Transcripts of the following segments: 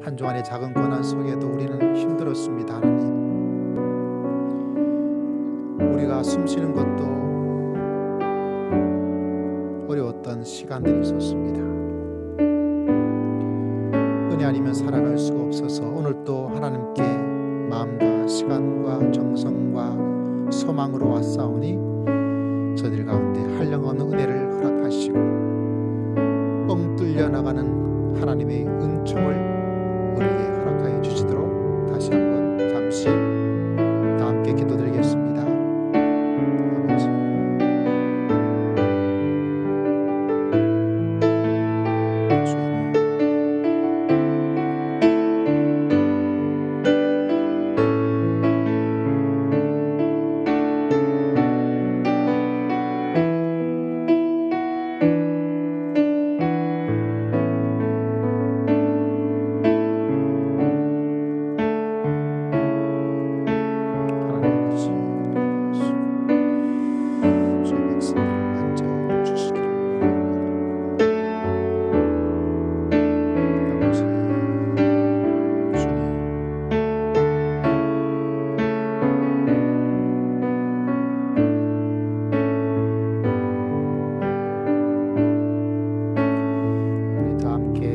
한 주간의 작은 고난 속에도 우리는 힘들었습니다. 하나님, 우리가 숨쉬는 것도 어려웠던 시간들이 있었습니다. 은혜 아니면 살아갈 수가 없어서 오늘 또 하나님께 마음과 시간과 정성과 소망으로 왔사오니 저들 가운데 한량없는 은혜를 허락하시고 뻥 뚫려 나가는 하나님의 은총을 우리에게 허락하여 주시도록 다시 한번 잠시 다 함께 기도드리겠습니다.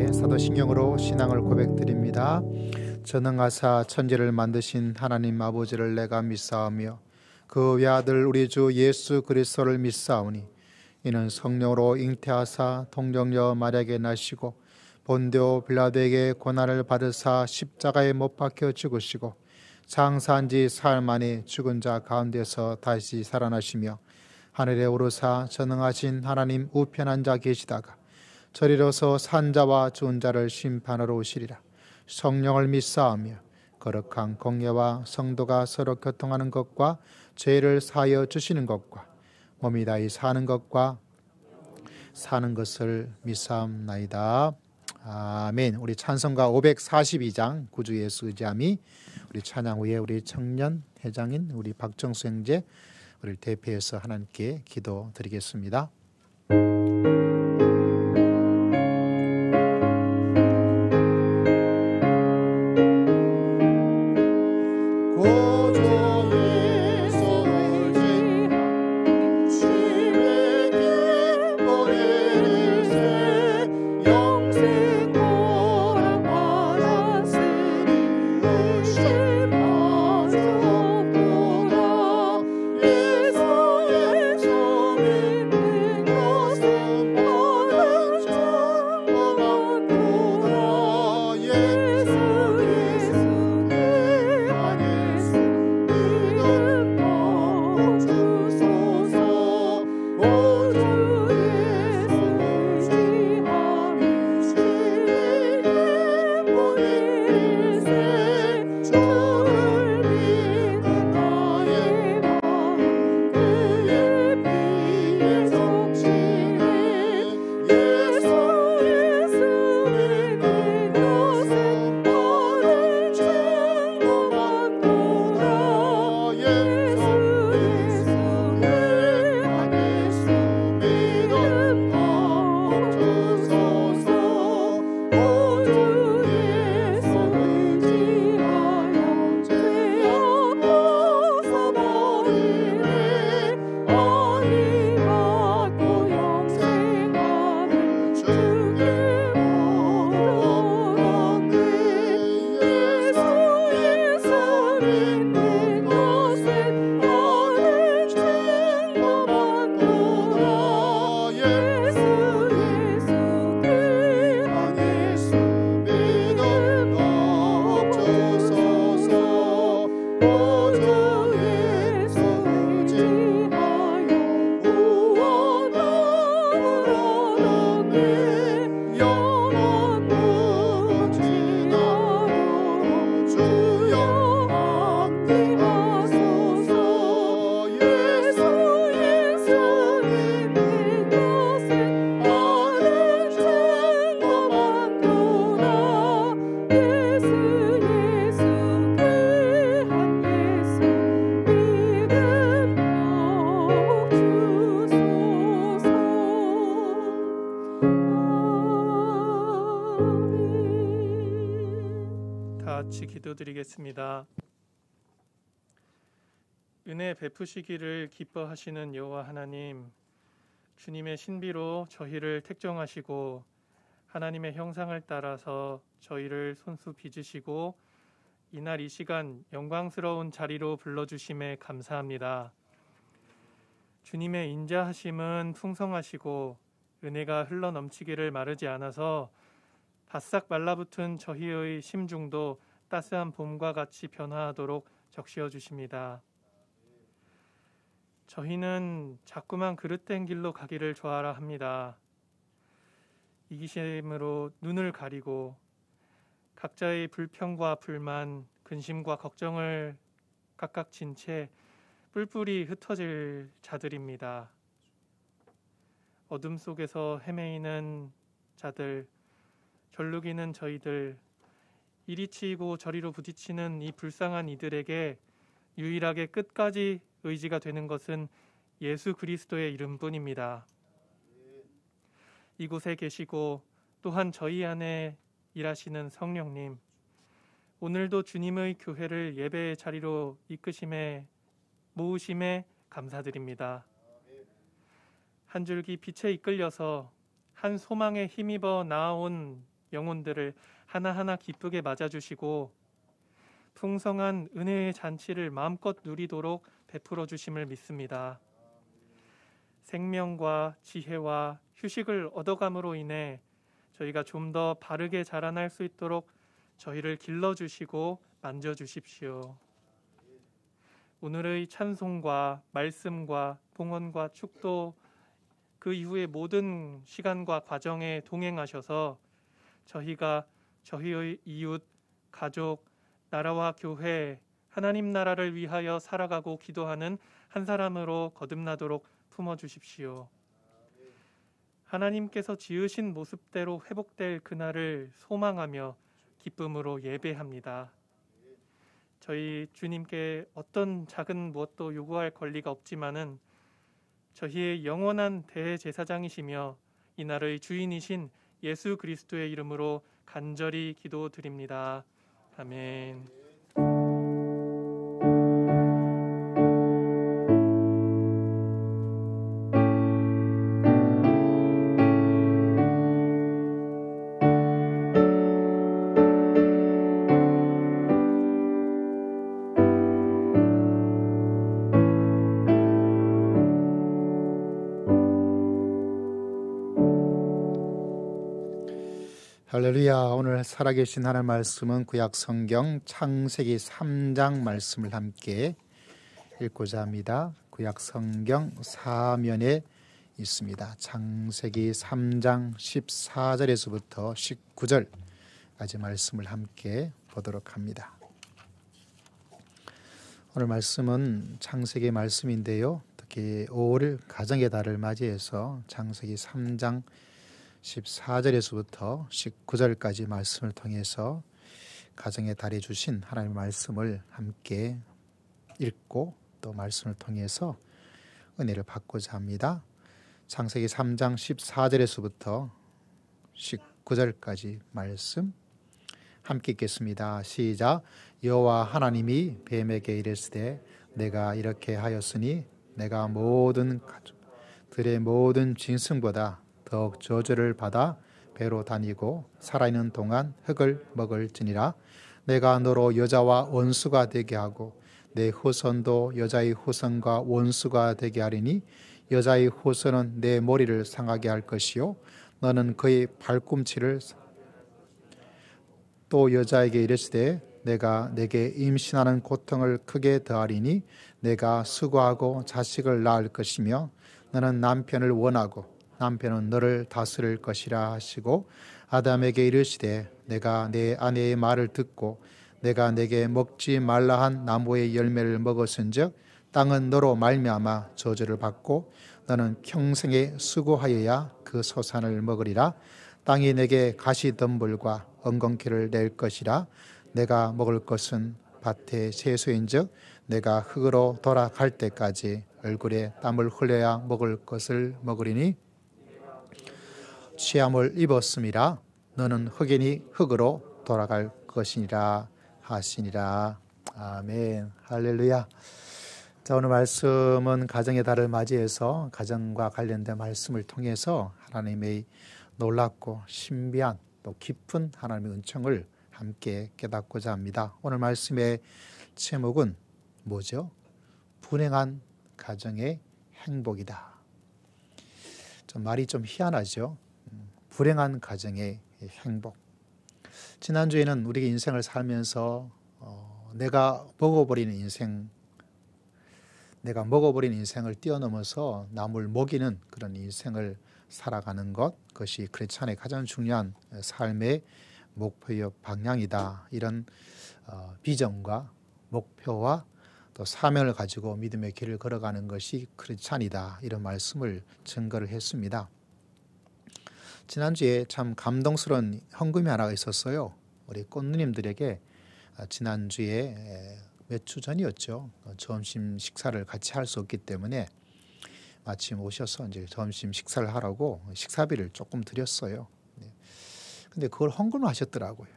아버지, 사도신경으로 신앙을 고백드립니다. 전능하사 천지를 만드신 하나님 아버지를 내가 믿사오며 그 외아들 우리 주 예수 그리스도를 믿사오니 이는 성령으로 잉태하사 동정녀 마리아에게 나시고 본디오 빌라도에게 고난을 받으사 십자가에 못 박혀 죽으시고 장사한 지 사흘 만에 죽은 자 가운데서 다시 살아나시며 하늘에 오르사 전능하신 하나님 우편한 자 계시다가 저리로서 산자와 죽은 자를 심판하러 오시리라. 성령을 믿사오며 거룩한 공예와 성도가 서로 교통하는 것과 죄를 사하여 주시는 것과 몸이 다히 사는 것과 사는 것을 믿사옵나이다. 아멘. 우리 찬송가 542장 구주 예수 의지함이 우리 찬양 후에 우리 청년 회장인 우리 박정수 형제 우리를 대표해서 하나님께 기도드리겠습니다. 예수 같이 기도드리겠습니다. 은혜 베푸시기를 기뻐하시는 여호와 하나님, 주님의 신비로 저희를 택정하시고 하나님의 형상을 따라서 저희를 손수 빚으시고 이날 이 시간 영광스러운 자리로 불러주심에 감사합니다. 주님의 인자하심은 풍성하시고 은혜가 흘러넘치기를 마르지 않아서 바싹 말라붙은 저희의 심중도 따스한 봄과 같이 변화하도록 적시어 주십니다. 저희는 자꾸만 그릇된 길로 가기를 좋아라 합니다. 이기심으로 눈을 가리고 각자의 불평과 불만, 근심과 걱정을 각각 진 채 뿔뿔이 흩어질 자들입니다. 어둠 속에서 헤매이는 자들, 절룩이는 저희들, 이리 치이고 저리로 부딪히는 이 불쌍한 이들에게 유일하게 끝까지 의지가 되는 것은 예수 그리스도의 이름뿐입니다. 이곳에 계시고 또한 저희 안에 일하시는 성령님, 오늘도 주님의 교회를 예배의 자리로 이끄심에 모으심에 감사드립니다. 한 줄기 빛에 이끌려서 한 소망에 힘입어 나아온 영혼들을 하나하나 기쁘게 맞아주시고 풍성한 은혜의 잔치를 마음껏 누리도록 베풀어 주심을 믿습니다. 생명과 지혜와 휴식을 얻어감으로 인해 저희가 좀 더 바르게 자라날 수 있도록 저희를 길러주시고 만져주십시오. 오늘의 찬송과 말씀과 봉헌과 축도 그 이후의 모든 시간과 과정에 동행하셔서 저희가 저희의 이웃, 가족, 나라와 교회, 하나님 나라를 위하여 살아가고 기도하는 한 사람으로 거듭나도록 품어주십시오. 하나님께서 지으신 모습대로 회복될 그날을 소망하며 기쁨으로 예배합니다. 저희 주님께 어떤 작은 무엇도 요구할 권리가 없지만은 저희의 영원한 대제사장이시며 이날의 주인이신 예수 그리스도의 이름으로 간절히 기도드립니다. 아멘. 할렐루야. 오늘 살아계신 하나님 말씀은 구약 성경 창세기 3장 말씀을 함께 읽고자 합니다. 구약 성경 사면에 있습니다. 창세기 3장 14절에서부터 19절까지 말씀을 함께 보도록 합니다. 오늘 말씀은 창세기 말씀인데요. 특히 5월 가정의 달을 맞이해서 창세기 3장 14절에서부터 19절까지 말씀을 통해서 가정의 달에 주신 하나님의 말씀을 함께 읽고 또 말씀을 통해서 은혜를 받고자 합니다. 창세기 3장 14절에서부터 19절까지 말씀 함께 읽겠습니다. 시작. 여호와 하나님이 뱀에게 이르시되 내가 이렇게 하였으니 내가 모든 가족들의 모든 짐승보다 더욱 저주를 받아 배로 다니고 살아있는 동안 흙을 먹을지니라. 내가 너로 여자와 원수가 되게 하고 내 후손도 여자의 후손과 원수가 되게 하리니 여자의 후손은 내 머리를 상하게 할 것이요 너는 그의 발꿈치를. 또 여자에게 이르시되 내가 내게 임신하는 고통을 크게 더하리니 내가 수고하고 자식을 낳을 것이며 너는 남편을 원하고 남편은 너를 다스릴 것이라 하시고 아담에게 이르시되 내가 내 아내의 말을 듣고 내가 내게 먹지 말라 한 나무의 열매를 먹었은즉 땅은 너로 말미암아 저주를 받고 너는 평생에 수고하여야 그 소산을 먹으리라. 땅이 내게 가시덤불과 엉겅퀴를 낼 것이라. 내가 먹을 것은 밭의 채소인즉 내가 흙으로 돌아갈 때까지 얼굴에 땀을 흘려야 먹을 것을 먹으리니 취함을 입었음이라. 너는 흑인이 흙으로 돌아갈 것이니라. 하시니라. 아멘. 할렐루야. 자, 오늘 말씀은 가정의 달을 맞이해서 가정과 관련된 말씀을 통해서 하나님의 놀랍고 신비한 또 깊은 하나님의 은총을 함께 깨닫고자 합니다. 오늘 말씀의 제목은 뭐죠? 불행한 가정의 행복이다. 말이 좀 희한하죠. 불행한 가정의 행복. 지난주에는 우리 인생을 살면서 내가 먹어버리는 인생을 뛰어넘어서 남을 먹이는 그런 인생을 살아가는 것, 그것이 크리스찬의 가장 중요한 삶의 목표의 방향이다. 이런 비전과 목표와 또 사명을 가지고 믿음의 길을 걸어가는 것이 크리스찬이다. 이런 말씀을 증거를 했습니다. 지난주에 참 감동스러운 헌금이 하나가 있었어요. 우리 꽃누님들에게 지난주에 몇 주 전이었죠. 점심 식사를 같이 할 수 없기 때문에 마침 오셔서 이제 점심 식사를 하라고 식사비를 조금 드렸어요. 근데 그걸 헌금을 하셨더라고요.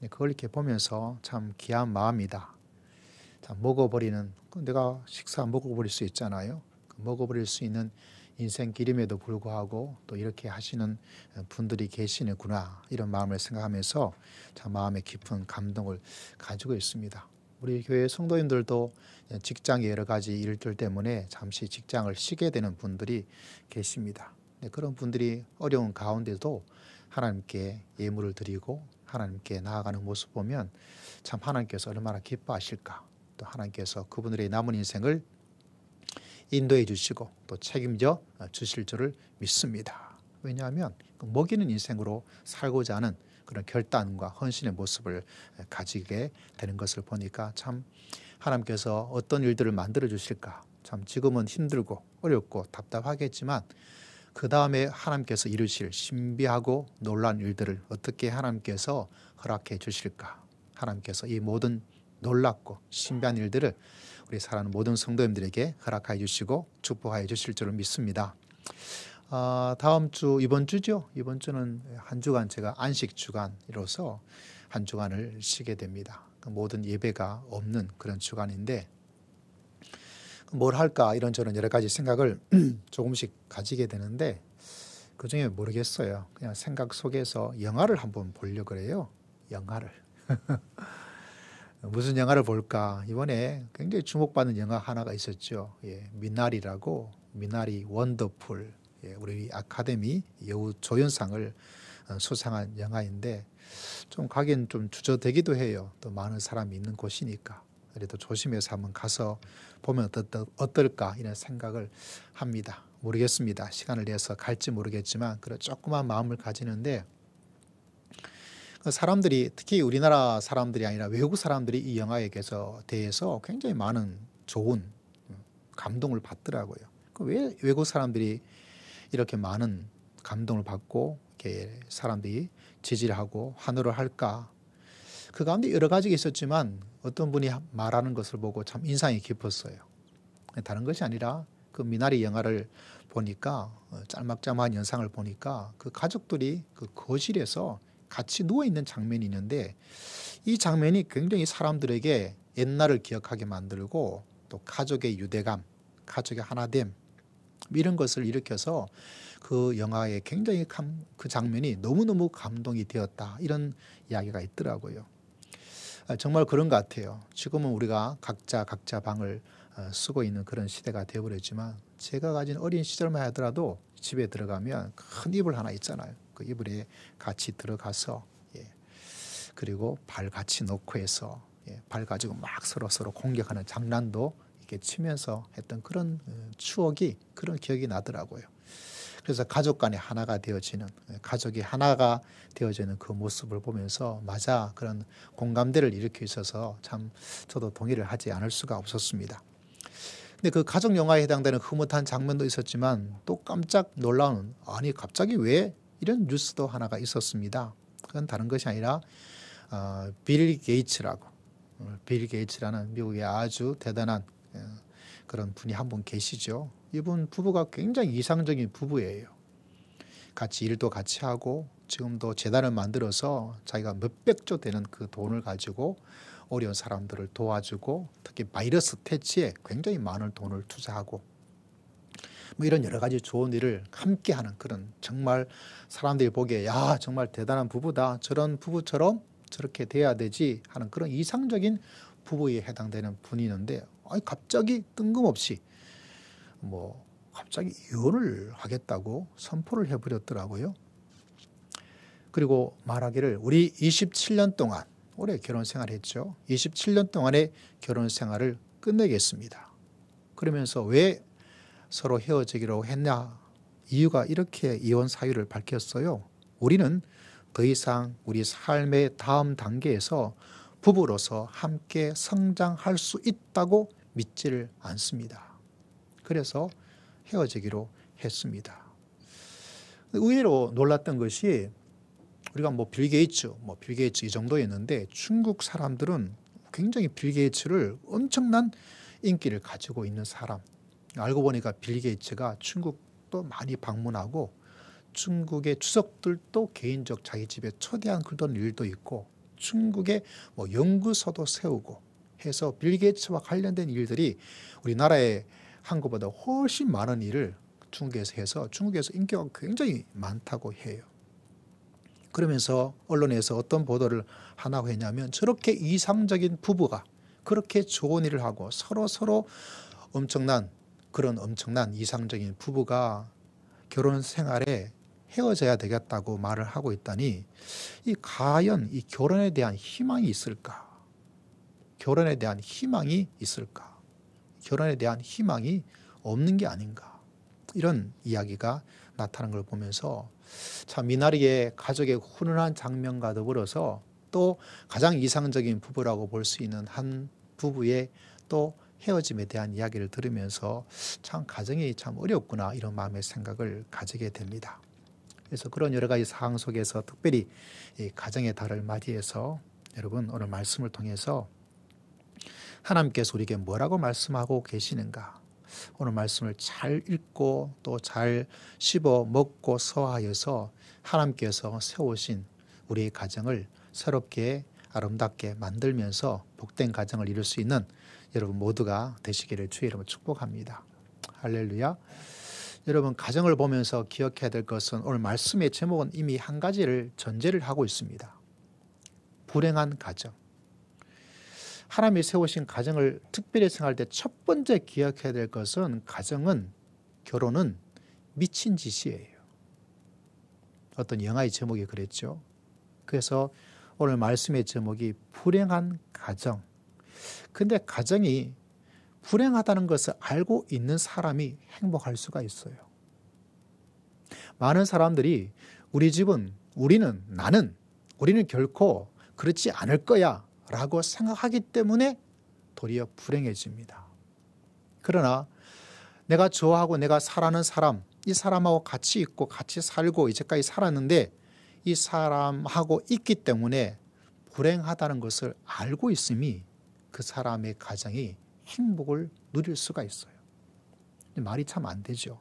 그걸 이렇게 보면서 참 귀한 마음이다. 참 내가 식사 먹어버릴 수 있잖아요. 먹어버릴 수 있는 인생길임에도 불구하고 또 이렇게 하시는 분들이 계시는구나, 이런 마음을 생각하면서 참 마음에 깊은 감동을 가지고 있습니다. 우리 교회 성도님들도 직장의 여러 가지 일들 때문에 잠시 직장을 쉬게 되는 분들이 계십니다. 그런 분들이 어려운 가운데도 하나님께 예물을 드리고 하나님께 나아가는 모습 보면 참 하나님께서 얼마나 기뻐하실까. 또 하나님께서 그분들의 남은 인생을 인도해 주시고 또 책임져 주실 줄을 믿습니다. 왜냐하면 먹이는 인생으로 살고자 하는 그런 결단과 헌신의 모습을 가지게 되는 것을 보니까 참 하나님께서 어떤 일들을 만들어 주실까. 참 지금은 힘들고 어렵고 답답하겠지만 그 다음에 하나님께서 이루실 신비하고 놀라운 일들을 어떻게 하나님께서 허락해 주실까. 하나님께서 이 모든 놀랍고 신비한 일들을 우리 사랑하는 모든 성도님들에게 허락하여 주시고 축복하여 주실 줄을 믿습니다. 다음 주, 이번 주죠. 이번 주는 한 주간 제가 안식 주간이로서 한 주간을 쉬게 됩니다. 모든 예배가 없는 그런 주간인데 뭘 할까 이런저런 여러 가지 생각을 조금씩 가지게 되는데 그중에 모르겠어요. 그냥 생각 속에서 영화를 한번 보려고 그래요. 영화를. 무슨 영화를 볼까? 이번에 굉장히 주목받는 영화 하나가 있었죠. 미나리라고, 미나리 원더풀. 우리 아카데미 여우 조연상을 수상한 영화인데 좀 가긴 좀 주저되기도 해요. 또 많은 사람이 있는 곳이니까. 그래도 조심해서 한번 가서 보면 어떨까 이런 생각을 합니다. 모르겠습니다. 시간을 내서 갈지 모르겠지만 그런 조그만 마음을 가지는데 사람들이, 특히 우리나라 사람들이 아니라 외국 사람들이 이 영화에 대해서 굉장히 많은 좋은 감동을 받더라고요. 왜 외국 사람들이 이렇게 많은 감동을 받고 이렇게 사람들이 지지를 하고 환호를 할까? 그 가운데 여러 가지가 있었지만 어떤 분이 말하는 것을 보고 참 인상이 깊었어요. 다른 것이 아니라 그 미나리 영화를 보니까, 짤막짤막한 영상을 보니까 그 가족들이 그 거실에서 같이 누워있는 장면이 있는데 이 장면이 굉장히 사람들에게 옛날을 기억하게 만들고 또 가족의 유대감, 가족의 하나됨 이런 것을 일으켜서 그 영화에 굉장히 그 장면이 너무너무 감동이 되었다, 이런 이야기가 있더라고요. 정말 그런 것 같아요. 지금은 우리가 각자 방을 쓰고 있는 그런 시대가 되어버렸지만 제가 가진 어린 시절만 하더라도 집에 들어가면 큰 이불 하나 있잖아요. 그 이불에 같이 들어가서 그리고 발 같이 놓고 해서 발 가지고 막 서로 공격하는 장난도 이렇게 치면서 했던 그런 추억이, 그런 기억이 나더라고요. 그래서 가족 간에 하나가 되어지는, 가족이 하나가 되어지는 그 모습을 보면서 맞아, 그런 공감대를 일으켜 있어서 참 저도 동의를 하지 않을 수가 없었습니다. 근데 그 가족 영화에 해당되는 흐뭇한 장면도 있었지만 또 깜짝 놀라운, 아니 갑자기 왜, 이런 뉴스도 하나가 있었습니다. 그건 다른 것이 아니라 빌 게이츠라는 미국의 아주 대단한 그런 분이 한 분 계시죠. 이분 부부가 굉장히 이상적인 부부예요. 같이 일도 같이 하고 지금도 재단을 만들어서 자기가 몇백조 되는 그 돈을 가지고 어려운 사람들을 도와주고 특히 바이러스 퇴치에 굉장히 많은 돈을 투자하고 뭐 이런 여러 가지 좋은 일을 함께 하는 그런 정말 사람들이 보기에 야 정말 대단한 부부다. 저런 부부처럼 저렇게 돼야 되지 하는 그런 이상적인 부부에 해당되는 분이 있는데 갑자기 뜬금없이 갑자기 이혼을 하겠다고 선포를 해버렸더라고요. 그리고 말하기를 우리 27년 동안 오래 결혼 생활했죠. 27년 동안의 결혼 생활을 끝내겠습니다. 그러면서 왜 서로 헤어지기로 했냐? 이유가 이렇게 이혼 사유를 밝혔어요. 우리는 더 이상 우리 삶의 다음 단계에서 부부로서 함께 성장할 수 있다고 믿지를 않습니다. 그래서 헤어지기로 했습니다. 의외로 놀랐던 것이 우리가 빌 게이츠 이 정도였는데 중국 사람들은 굉장히 빌 게이츠를 엄청난 인기를 가지고 있는 사람. 알고 보니까 빌 게이츠가 중국도 많이 방문하고 중국의 주석들도 개인적 자기 집에 초대한 그런 일도 있고 중국의 연구소도 세우고 해서 빌 게이츠와 관련된 일들이 우리나라에 한 것보다 훨씬 많은 일을 중국에서 해서 중국에서 인기가 굉장히 많다고 해요. 그러면서 언론에서 어떤 보도를 하나 했냐면 저렇게 이상적인 부부가 그렇게 좋은 일을 하고 서로 엄청난 이상적인 부부가 결혼 생활에 헤어져야 되겠다고 말을 하고 있다니 과연 이 결혼에 대한 희망이 있을까? 결혼에 대한 희망이 있을까? 결혼에 대한 희망이 없는 게 아닌가? 이런 이야기가 나타나는 걸 보면서 참 미나리의 가족의 훈훈한 장면과 더불어서 또 가장 이상적인 부부라고 볼 수 있는 한 부부의 또 헤어짐에 대한 이야기를 들으면서 참 가정이 참 어렵구나 이런 마음의 생각을 가지게 됩니다. 그래서 그런 여러 가지 상황 속에서 특별히 이 가정의 달을 맞이해서 여러분 오늘 말씀을 통해서 하나님께서 우리에게 뭐라고 말씀하고 계시는가? 오늘 말씀을 잘 읽고 또 잘 씹어 먹고 소화하여서 하나님께서 세우신 우리의 가정을 새롭게 아름답게 만들면서 복된 가정을 이룰 수 있는 여러분 모두가 되시기를 주의 이름으로 축복합니다. 할렐루야. 여러분 가정을 보면서 기억해야 될 것은 오늘 말씀의 제목은 이미 한 가지를 전제를 하고 있습니다. 불행한 가정. 하나님이 세우신 가정을 특별히 생각할 때 첫 번째 기억해야 될 것은 결혼은 미친 짓이에요. 어떤 영화의 제목이 그랬죠. 그래서 오늘 말씀의 제목이 불행한 가정. 근데 가정이 불행하다는 것을 알고 있는 사람이 행복할 수가 있어요. 많은 사람들이 우리는 결코 그렇지 않을 거야 라고 생각하기 때문에 도리어 불행해집니다. 그러나 내가 좋아하고 내가 사랑하는 사람, 이 사람하고 같이 있고 같이 살고 이제까지 살았는데 이 사람하고 있기 때문에 불행하다는 것을 알고 있음이 그 사람의 가정이 행복을 누릴 수가 있어요. 말이 참 안 되죠.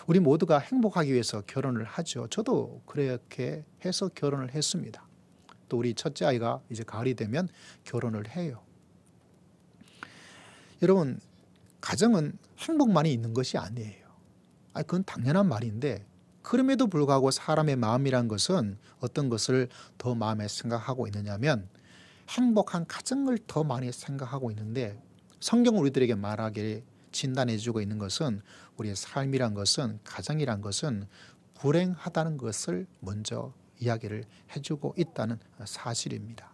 우리 모두가 행복하기 위해서 결혼을 하죠. 저도 그렇게 해서 결혼을 했습니다. 또 우리 첫째 아이가 이제 가을이 되면 결혼을 해요. 여러분, 가정은 행복만이 있는 것이 아니에요. 그건 당연한 말인데 그럼에도 불구하고 사람의 마음이란 것은 어떤 것을 더 마음에 생각하고 있느냐면 행복한 가정을 더 많이 생각하고 있는데 성경은 우리들에게 말하기를 진단해주고 있는 것은 우리의 삶이란 것은 가정이란 것은 불행하다는 것을 먼저 이야기를 해주고 있다는 사실입니다.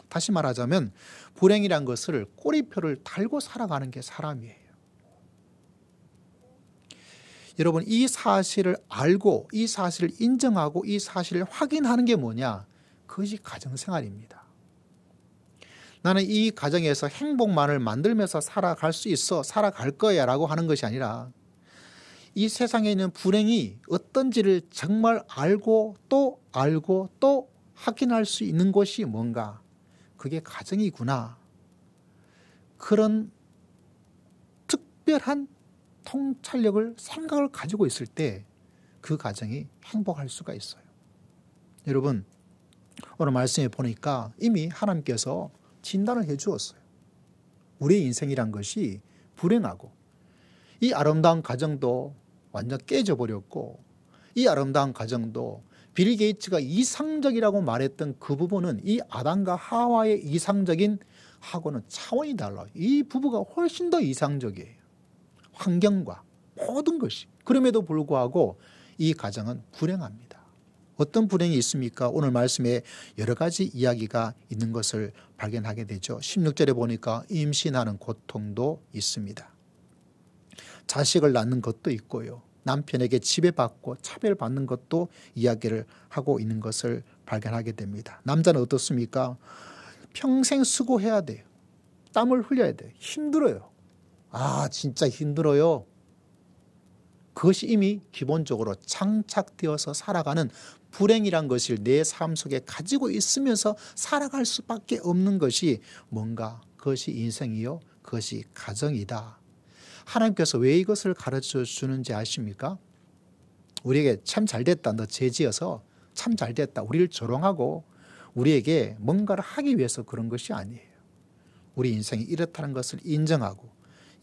다시 말하자면 불행이란 것을 꼬리표를 달고 살아가는 게 사람이에요. 여러분 이 사실을 알고 이 사실을 인정하고 이 사실을 확인하는 게 뭐냐? 그것이 가정생활입니다. 나는 이 가정에서 행복만을 만들면서 살아갈 수 있어 살아갈 거야 라고 하는 것이 아니라 이 세상에 있는 불행이 어떤지를 정말 알고 또 확인할 수 있는 것이 뭔가 그게 가정이구나. 그런 특별한 통찰력을 생각을 가지고 있을 때 그 가정이 행복할 수가 있어요. 여러분, 오늘 말씀에 보니까 이미 하나님께서 진단을 해 주었어요. 우리의 인생이란 것이 불행하고 이 아름다운 가정도 완전 깨져버렸고 이 아름다운 가정도 빌 게이츠가 이상적이라고 말했던 그 부분은 이 아담과 하와의 이상적인 하고는 차원이 달라요. 이 부부가 훨씬 더 이상적이에요. 환경과 모든 것이. 그럼에도 불구하고 이 가정은 불행합니다. 어떤 불행이 있습니까? 오늘 말씀에 여러 가지 이야기가 있는 것을 발견하게 되죠. 16절에 보니까 임신하는 고통도 있습니다. 자식을 낳는 것도 있고요. 남편에게 지배받고 차별받는 것도 이야기를 하고 있는 것을 발견하게 됩니다. 남자는 어떻습니까? 평생 수고해야 돼요. 땀을 흘려야 돼요. 힘들어요. 아, 진짜 힘들어요. 그것이 이미 기본적으로 장착되어서 살아가는 불행이란 것을 내 삶 속에 가지고 있으면서 살아갈 수밖에 없는 것이 뭔가 그것이 인생이요. 그것이 가정이다. 하나님께서 왜 이것을 가르쳐 주는지 아십니까? 우리에게 참 잘됐다. 너 죄지어서 참 잘됐다. 우리를 조롱하고 우리에게 뭔가를 하기 위해서 그런 것이 아니에요. 우리 인생이 이렇다는 것을 인정하고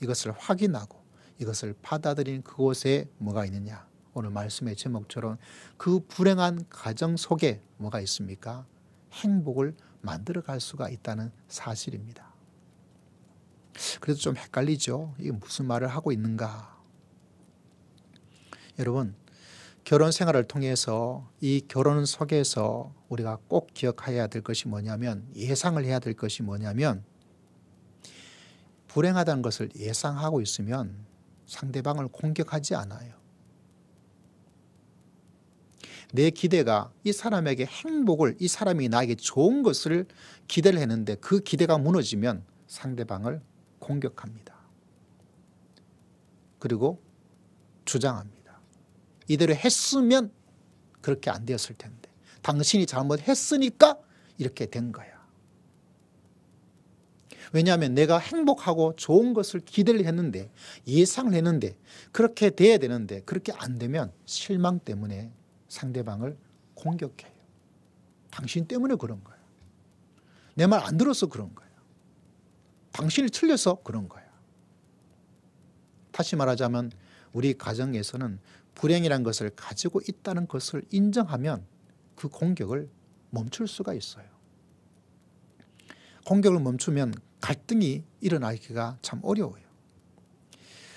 이것을 확인하고 이것을 받아들인 그곳에 뭐가 있느냐. 오늘 말씀의 제목처럼 그 불행한 가정 속에 뭐가 있습니까? 행복을 만들어갈 수가 있다는 사실입니다. 그래도 좀 헷갈리죠. 이게 무슨 말을 하고 있는가. 여러분, 결혼 생활을 통해서 이 결혼 속에서 우리가 꼭 기억해야 될 것이 뭐냐면, 예상을 해야 될 것이 뭐냐면, 불행하다는 것을 예상하고 있으면 상대방을 공격하지 않아요. 내 기대가 이 사람에게 행복을, 이 사람이 나에게 좋은 것을 기대를 했는데 그 기대가 무너지면 상대방을 공격합니다. 그리고 주장합니다. 이대로 했으면 그렇게 안 되었을 텐데 당신이 잘못했으니까 이렇게 된 거야. 왜냐하면 내가 행복하고 좋은 것을 기대를 했는데 예상을 했는데 그렇게 돼야 되는데 그렇게 안 되면 실망 때문에 상대방을 공격해요. 당신 때문에 그런 거야. 내 말 안 들어서 그런 거야. 당신이 틀려서 그런 거야. 다시 말하자면 우리 가정에서는 불행이라는 것을 가지고 있다는 것을 인정하면 그 공격을 멈출 수가 있어요. 공격을 멈추면 갈등이 일어나기가 참 어려워요.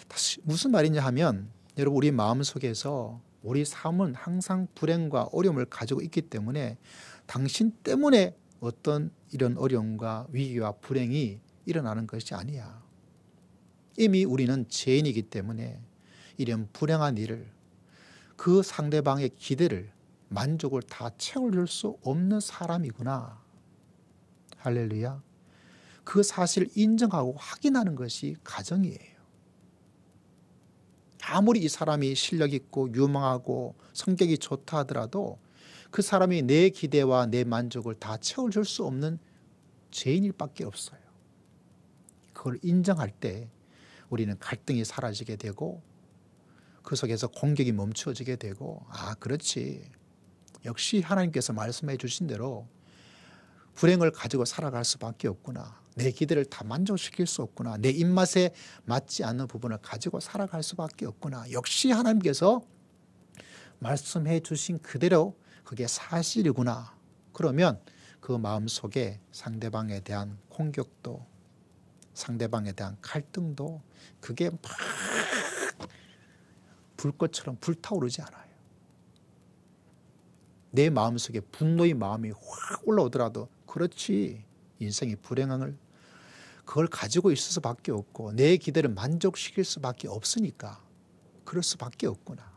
다시 무슨 말이냐 하면 여러분 우리 마음속에서 우리 삶은 항상 불행과 어려움을 가지고 있기 때문에 당신 때문에 어떤 이런 어려움과 위기와 불행이 일어나는 것이 아니야. 이미 우리는 죄인이기 때문에 이런 불행한 일을 그 상대방의 기대를 만족을 다 채워줄 수 없는 사람이구나. 할렐루야. 그 사실을 인정하고 확인하는 것이 가정이에요. 아무리 이 사람이 실력 있고 유망하고 성격이 좋다 하더라도 그 사람이 내 기대와 내 만족을 다 채워줄 수 없는 죄인일 밖에 없어요. 그걸 인정할 때 우리는 갈등이 사라지게 되고 그 속에서 공격이 멈춰지게 되고 아 그렇지. 역시 하나님께서 말씀해 주신 대로 불행을 가지고 살아갈 수밖에 없구나. 내 기대를 다 만족시킬 수 없구나. 내 입맛에 맞지 않는 부분을 가지고 살아갈 수밖에 없구나. 역시 하나님께서 말씀해 주신 그대로 그게 사실이구나. 그러면 그 마음속에 상대방에 대한 공격도 상대방에 대한 갈등도 그게 막 불꽃처럼 불타오르지 않아요. 내 마음속에 분노의 마음이 확 올라오더라도 그렇지. 인생이 불행함을 그걸 가지고 있을 수밖에 없고 내 기대를 만족시킬 수밖에 없으니까 그럴 수밖에 없구나.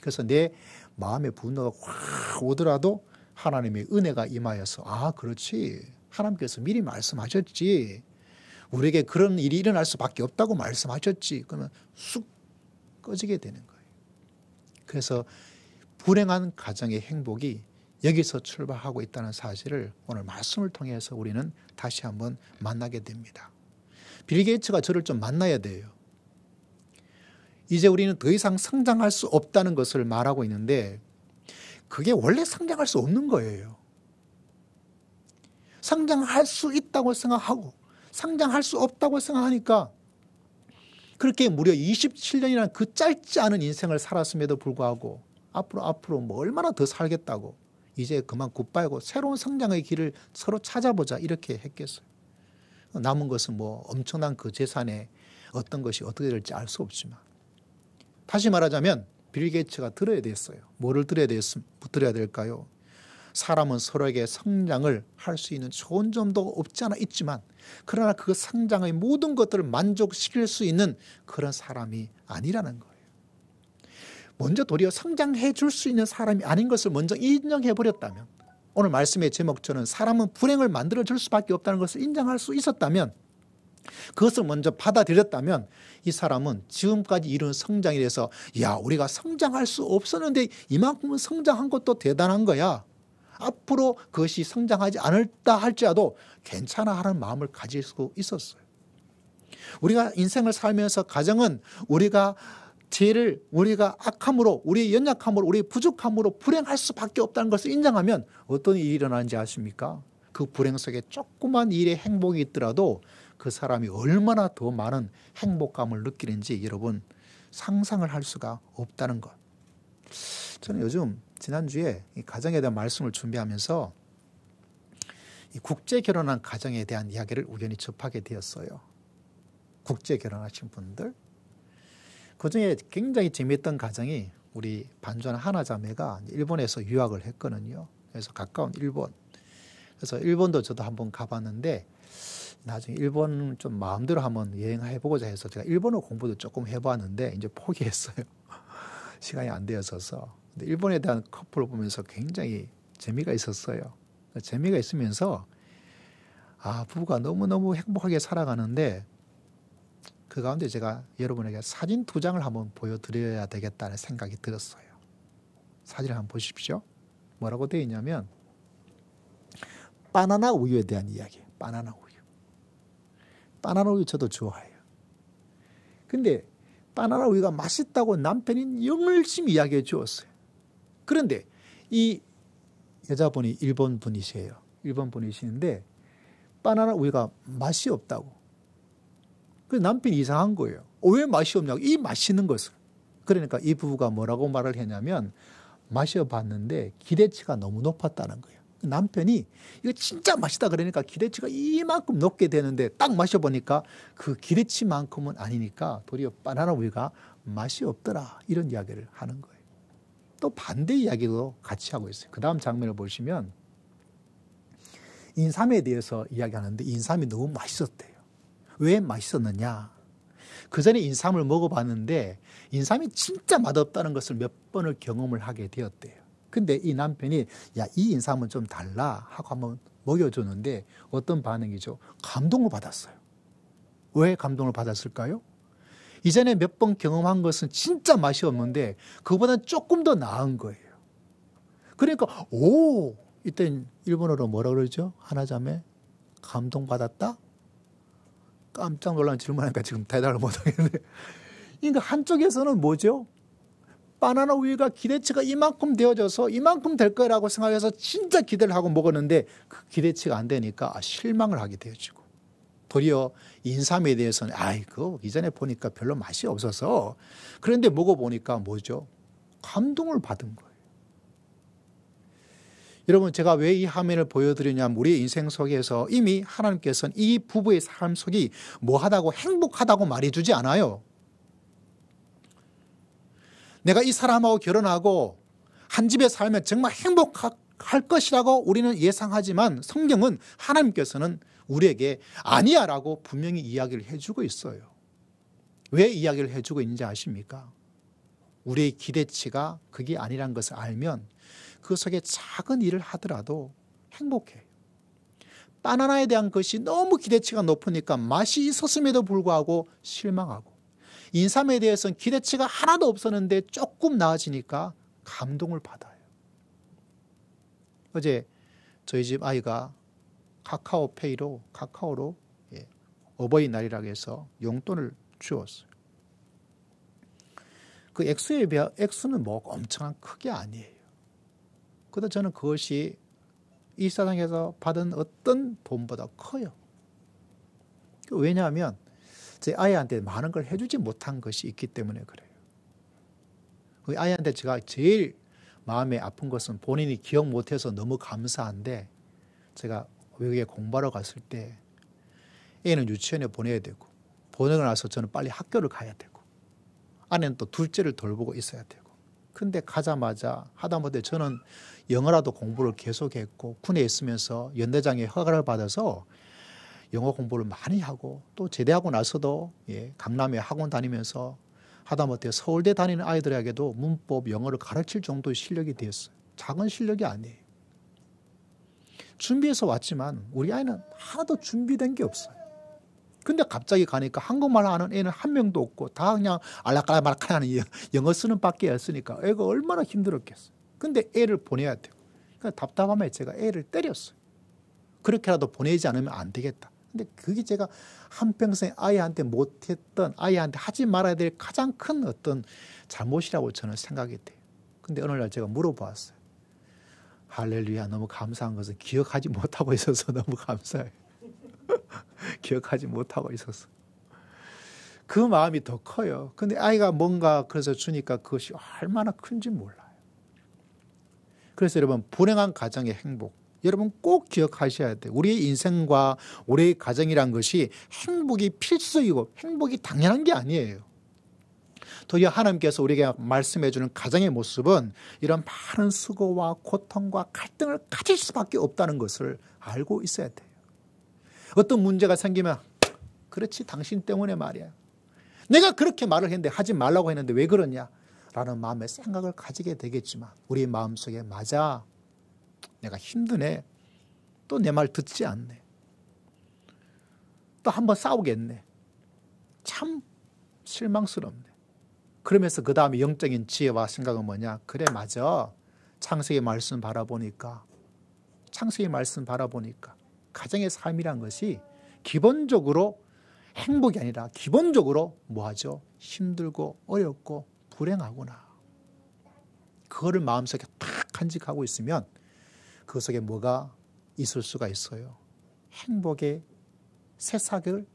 그래서 내 마음의 분노가 확 오더라도 하나님의 은혜가 임하여서 아 그렇지. 하나님께서 미리 말씀하셨지. 우리에게 그런 일이 일어날 수밖에 없다고 말씀하셨지. 그러면 쑥 꺼지게 되는 거예요. 그래서 불행한 가정의 행복이 여기서 출발하고 있다는 사실을 오늘 말씀을 통해서 우리는 다시 한번 만나게 됩니다. 빌 게이츠가 저를 좀 만나야 돼요. 이제 우리는 더 이상 성장할 수 없다는 것을 말하고 있는데 그게 원래 성장할 수 없는 거예요. 성장할 수 있다고 생각하고 성장할 수 없다고 생각하니까 그렇게 무려 27년이라는 그 짧지 않은 인생을 살았음에도 불구하고 앞으로 뭐 얼마나 더 살겠다고 이제 그만 굿바이고 새로운 성장의 길을 서로 찾아보자 이렇게 했겠어요. 남은 것은 뭐 엄청난 그 재산에 어떤 것이 어떻게 될지 알 수 없지만 다시 말하자면 빌 게이츠가 들어야 됐어요. 뭐를 들어야 될까요? 사람은 서로에게 성장을 할 수 있는 좋은 점도 없지 않아 있지만 그러나 그 성장의 모든 것들을 만족시킬 수 있는 그런 사람이 아니라는 거예요. 먼저 도리어 성장해 줄 수 있는 사람이 아닌 것을 먼저 인정해 버렸다면 오늘 말씀의 제목처럼 사람은 불행을 만들어 줄 수밖에 없다는 것을 인정할 수 있었다면 그것을 먼저 받아들였다면 이 사람은 지금까지 이룬 성장에 대해서 야 우리가 성장할 수 없었는데 이만큼은 성장한 것도 대단한 거야. 앞으로 그것이 성장하지 않을다 할지라도 괜찮아 하는 마음을 가질 수 있었어요. 우리가 인생을 살면서 가정은 우리가 우리가 악함으로 우리의 연약함으로 우리의 부족함으로 불행할 수밖에 없다는 것을 인정하면 어떤 일이 일어나는지 아십니까? 그 불행 속에 조그만 일의 행복이 있더라도 그 사람이 얼마나 더 많은 행복감을 느끼는지 여러분 상상을 할 수가 없다는 것. 저는 요즘 지난주에 이 가정에 대한 말씀을 준비하면서 이 국제 결혼한 가정에 대한 이야기를 우연히 접하게 되었어요. 국제 결혼하신 분들. 그중에 굉장히 재미있던 가정이 우리 반주하는 하나자매가 일본에서 유학을 했거든요. 그래서 가까운 일본. 그래서 일본도 저도 한번 가봤는데 나중에 일본 좀 마음대로 한번 여행해보고자 해서 제가 일본어 공부도 조금 해봤는데 이제 포기했어요. 시간이 안 되어서서. 근데 일본에 대한 커플을 보면서 굉장히 재미가 있었어요. 재미가 있으면서 부부가 너무너무 행복하게 살아가는데 그 가운데 제가 여러분에게 사진 2장을 한번 보여드려야 되겠다는 생각이 들었어요. 사진을 한번 보십시오. 뭐라고 되어 있냐면 바나나 우유에 대한 이야기예요. 바나나 우유. 바나나 우유 저도 좋아해요. 근데 바나나 우유가 맛있다고 남편이 열심히 이야기해 주었어요. 그런데 이 여자분이 일본 분이세요. 일본 분이시는데 바나나 우유가 맛이 없다고. 그래서 남편이 이상한 거예요. 왜 맛이 없냐고. 이 맛있는 것을. 그러니까 이 부부가 뭐라고 말을 했냐면 마셔봤는데 기대치가 너무 높았다는 거예요. 남편이 이거 진짜 맛있다 그러니까 기대치가 이만큼 높게 되는데 딱 마셔보니까 그 기대치만큼은 아니니까 도리어 바나나 우유가 맛이 없더라. 이런 이야기를 하는 거예요. 또 반대 이야기도 같이 하고 있어요. 그 다음 장면을 보시면 인삼에 대해서 이야기하는데 인삼이 너무 맛있었대요. 왜 맛있었느냐? 그 전에 인삼을 먹어봤는데 인삼이 진짜 맛없다는 것을 몇 번을 경험을 하게 되었대요. 근데 이 남편이 이 인삼은 좀 달라 하고 한번 먹여줬는데 어떤 반응이죠? 감동을 받았어요. 왜 감동을 받았을까요? 이전에 몇 번 경험한 것은 진짜 맛이 없는데 그보다는 조금 더 나은 거예요. 그러니까 이때 일본어로 뭐라 그러죠? 하나자매 감동받았다? 깜짝 놀란 질문하니까 지금 대답을 못하겠는데 그러니까 한쪽에서는 뭐죠? 바나나 우유가 기대치가 이만큼 되어져서 이만큼 될 거라고 생각해서 진짜 기대를 하고 먹었는데 그 기대치가 안 되니까 실망을 하게 되어지고 도리어 인삼에 대해서는 그거 이전에 보니까 별로 맛이 없어서 그런데 먹어보니까 뭐죠? 감동을 받은 거예요. 여러분 제가 왜 이 화면을 보여드리냐면 우리의 인생 속에서 이미 하나님께서는 이 부부의 삶 속이 뭐하다고 행복하다고 말해주지 않아요. 내가 이 사람하고 결혼하고 한 집에 살면 정말 행복할 것이라고 우리는 예상하지만 성경은 하나님께서는 우리에게 아니야 라고 분명히 이야기를 해주고 있어요. 왜 이야기를 해주고 있는지 아십니까? 우리의 기대치가 그게 아니란 것을 알면 그 속에 작은 일을 하더라도 행복해요. 바나나에 대한 것이 너무 기대치가 높으니까 맛이 있었음에도 불구하고 실망하고 인삼에 대해서는 기대치가 하나도 없었는데 조금 나아지니까 감동을 받아요. 어제 저희 집 아이가 카카오로 어버이날이라고 해서 용돈을 주었어요. 그 액수는 뭐 엄청난 크게 아니에요. 그래도 저는 그것이 이 세상에서 받은 어떤 돈보다 커요. 왜냐하면 제 아이한테 많은 걸 해주지 못한 것이 있기 때문에 그래요. 그 아이한테 제가 제일 마음이 아픈 것은 본인이 기억 못해서 너무 감사한데, 제가 외국에 공부하러 갔을 때 애는 유치원에 보내야 되고, 보내고 나서 저는 빨리 학교를 가야 되고, 아내는 또 둘째를 돌보고 있어야 되고, 근데 가자마자 하다못해 저는 영어라도 공부를 계속했고, 군에 있으면서 연대장의 허가를 받아서 영어 공부를 많이 하고, 또 제대하고 나서도 강남에 학원 다니면서 하다못해 서울대 다니는 아이들에게도 문법 영어를 가르칠 정도의 실력이 되었어요. 작은 실력이 아니에요. 준비해서 왔지만 우리 아이는 하나도 준비된 게 없어요. 근데 갑자기 가니까 한국말 하는 애는 한 명도 없고 다 그냥 알라까말라까 하는 영어 쓰는 밖에 없으니까 애가 얼마나 힘들었겠어요. 근데 애를 보내야 되고, 그러니까 답답하면 제가 애를 때렸어요. 그렇게라도 보내지 않으면 안 되겠다. 근데 그게 제가 한평생 아이한테 못했던, 아이한테 하지 말아야 될 가장 큰 어떤 잘못이라고 저는 생각이 돼요. 근데 어느 날 제가 물어보았어요. 할렐루야, 너무 감사한 것은 기억하지 못하고 있어서 너무 감사해요. 기억하지 못하고 있어서. 그 마음이 더 커요. 근데 아이가 뭔가 그래서 주니까 그것이 얼마나 큰지 몰라요. 그래서 여러분, 불행한 가정의 행복, 여러분 꼭 기억하셔야 돼요. 우리의 인생과 우리의 가정이란 것이 행복이 필수이고 행복이 당연한 게 아니에요. 도리어 하나님께서 우리에게 말씀해 주는 가정의 모습은 이런 많은 수고와 고통과 갈등을 가질 수밖에 없다는 것을 알고 있어야 돼요. 어떤 문제가 생기면 그렇지, 당신 때문에 말이야. 내가 그렇게 말을 했는데, 하지 말라고 했는데 왜 그러냐 라는 마음의 생각을 가지게 되겠지만, 우리 마음속에 맞아, 내가 힘드네, 또 내 말 듣지 않네, 또 한번 싸우겠네, 참 실망스럽네. 그러면서 그 다음에 영적인 지혜와 생각은 뭐냐? 그래, 맞아, 창세기 말씀 바라보니까 가정의 삶이란 것이 기본적으로 행복이 아니라 기본적으로 뭐하죠? 힘들고 어렵고 불행하구나. 그거를 마음속에 딱 간직하고 있으면 그 속에 뭐가 있을 수가 있어요? 행복의 새싹을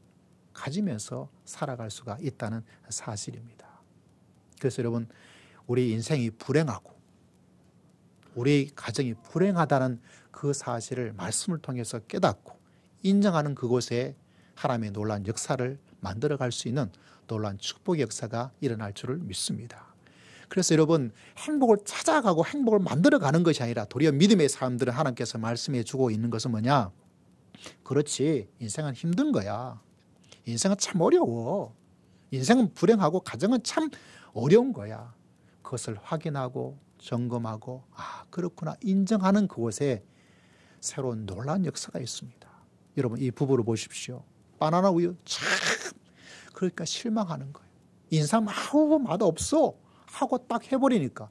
가지면서 살아갈 수가 있다는 사실입니다. 그래서 여러분, 우리 인생이 불행하고 우리 가정이 불행하다는 그 사실을 말씀을 통해서 깨닫고 인정하는 그곳에 하나님의 놀라운 역사를 만들어갈 수 있는 놀라운 축복의 역사가 일어날 줄을 믿습니다. 그래서 여러분, 행복을 찾아가고 행복을 만들어가는 것이 아니라 도리어 믿음의 사람들은 하나님께서 말씀해 주고 있는 것은 뭐냐? 그렇지, 인생은 힘든 거야. 인생은 참 어려워. 인생은 불행하고 가정은 참 어려운 거야. 그것을 확인하고 점검하고, 아, 그렇구나, 인정하는 그곳에 새로운 놀라운 역사가 있습니다. 여러분, 이 부부를 보십시오. 바나나 우유 참, 그러니까 실망하는 거예요. 인상 아무 맛 없어 하고 딱 해버리니까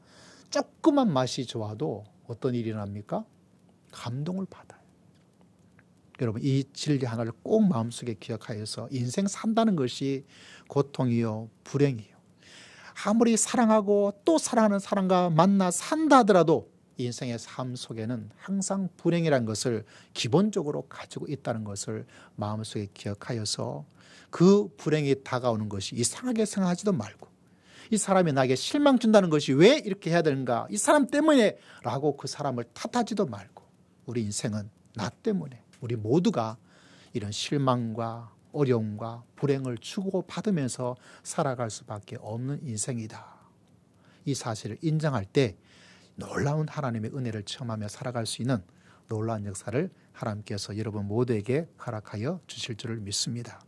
조그만 맛이 좋아도 어떤 일이 납니까? 감동을 받아요. 여러분, 이 진리 하나를 꼭 마음속에 기억하여서 인생 산다는 것이 고통이요, 불행이요, 아무리 사랑하고 또 사랑하는 사람과 만나 산다 하더라도 인생의 삶 속에는 항상 불행이라는 것을 기본적으로 가지고 있다는 것을 마음속에 기억하여서 그 불행이 다가오는 것이 이상하게 생각하지도 말고, 이 사람이 나에게 실망 준다는 것이 왜 이렇게 해야 되는가, 이 사람 때문에 라고 그 사람을 탓하지도 말고, 우리 인생은 나 때문에, 우리 모두가 이런 실망과 어려움과 불행을 주고받으면서 살아갈 수밖에 없는 인생이다. 이 사실을 인정할 때 놀라운 하나님의 은혜를 체험하며 살아갈 수 있는 놀라운 역사를 하나님께서 여러분 모두에게 허락하여 주실 줄을 믿습니다.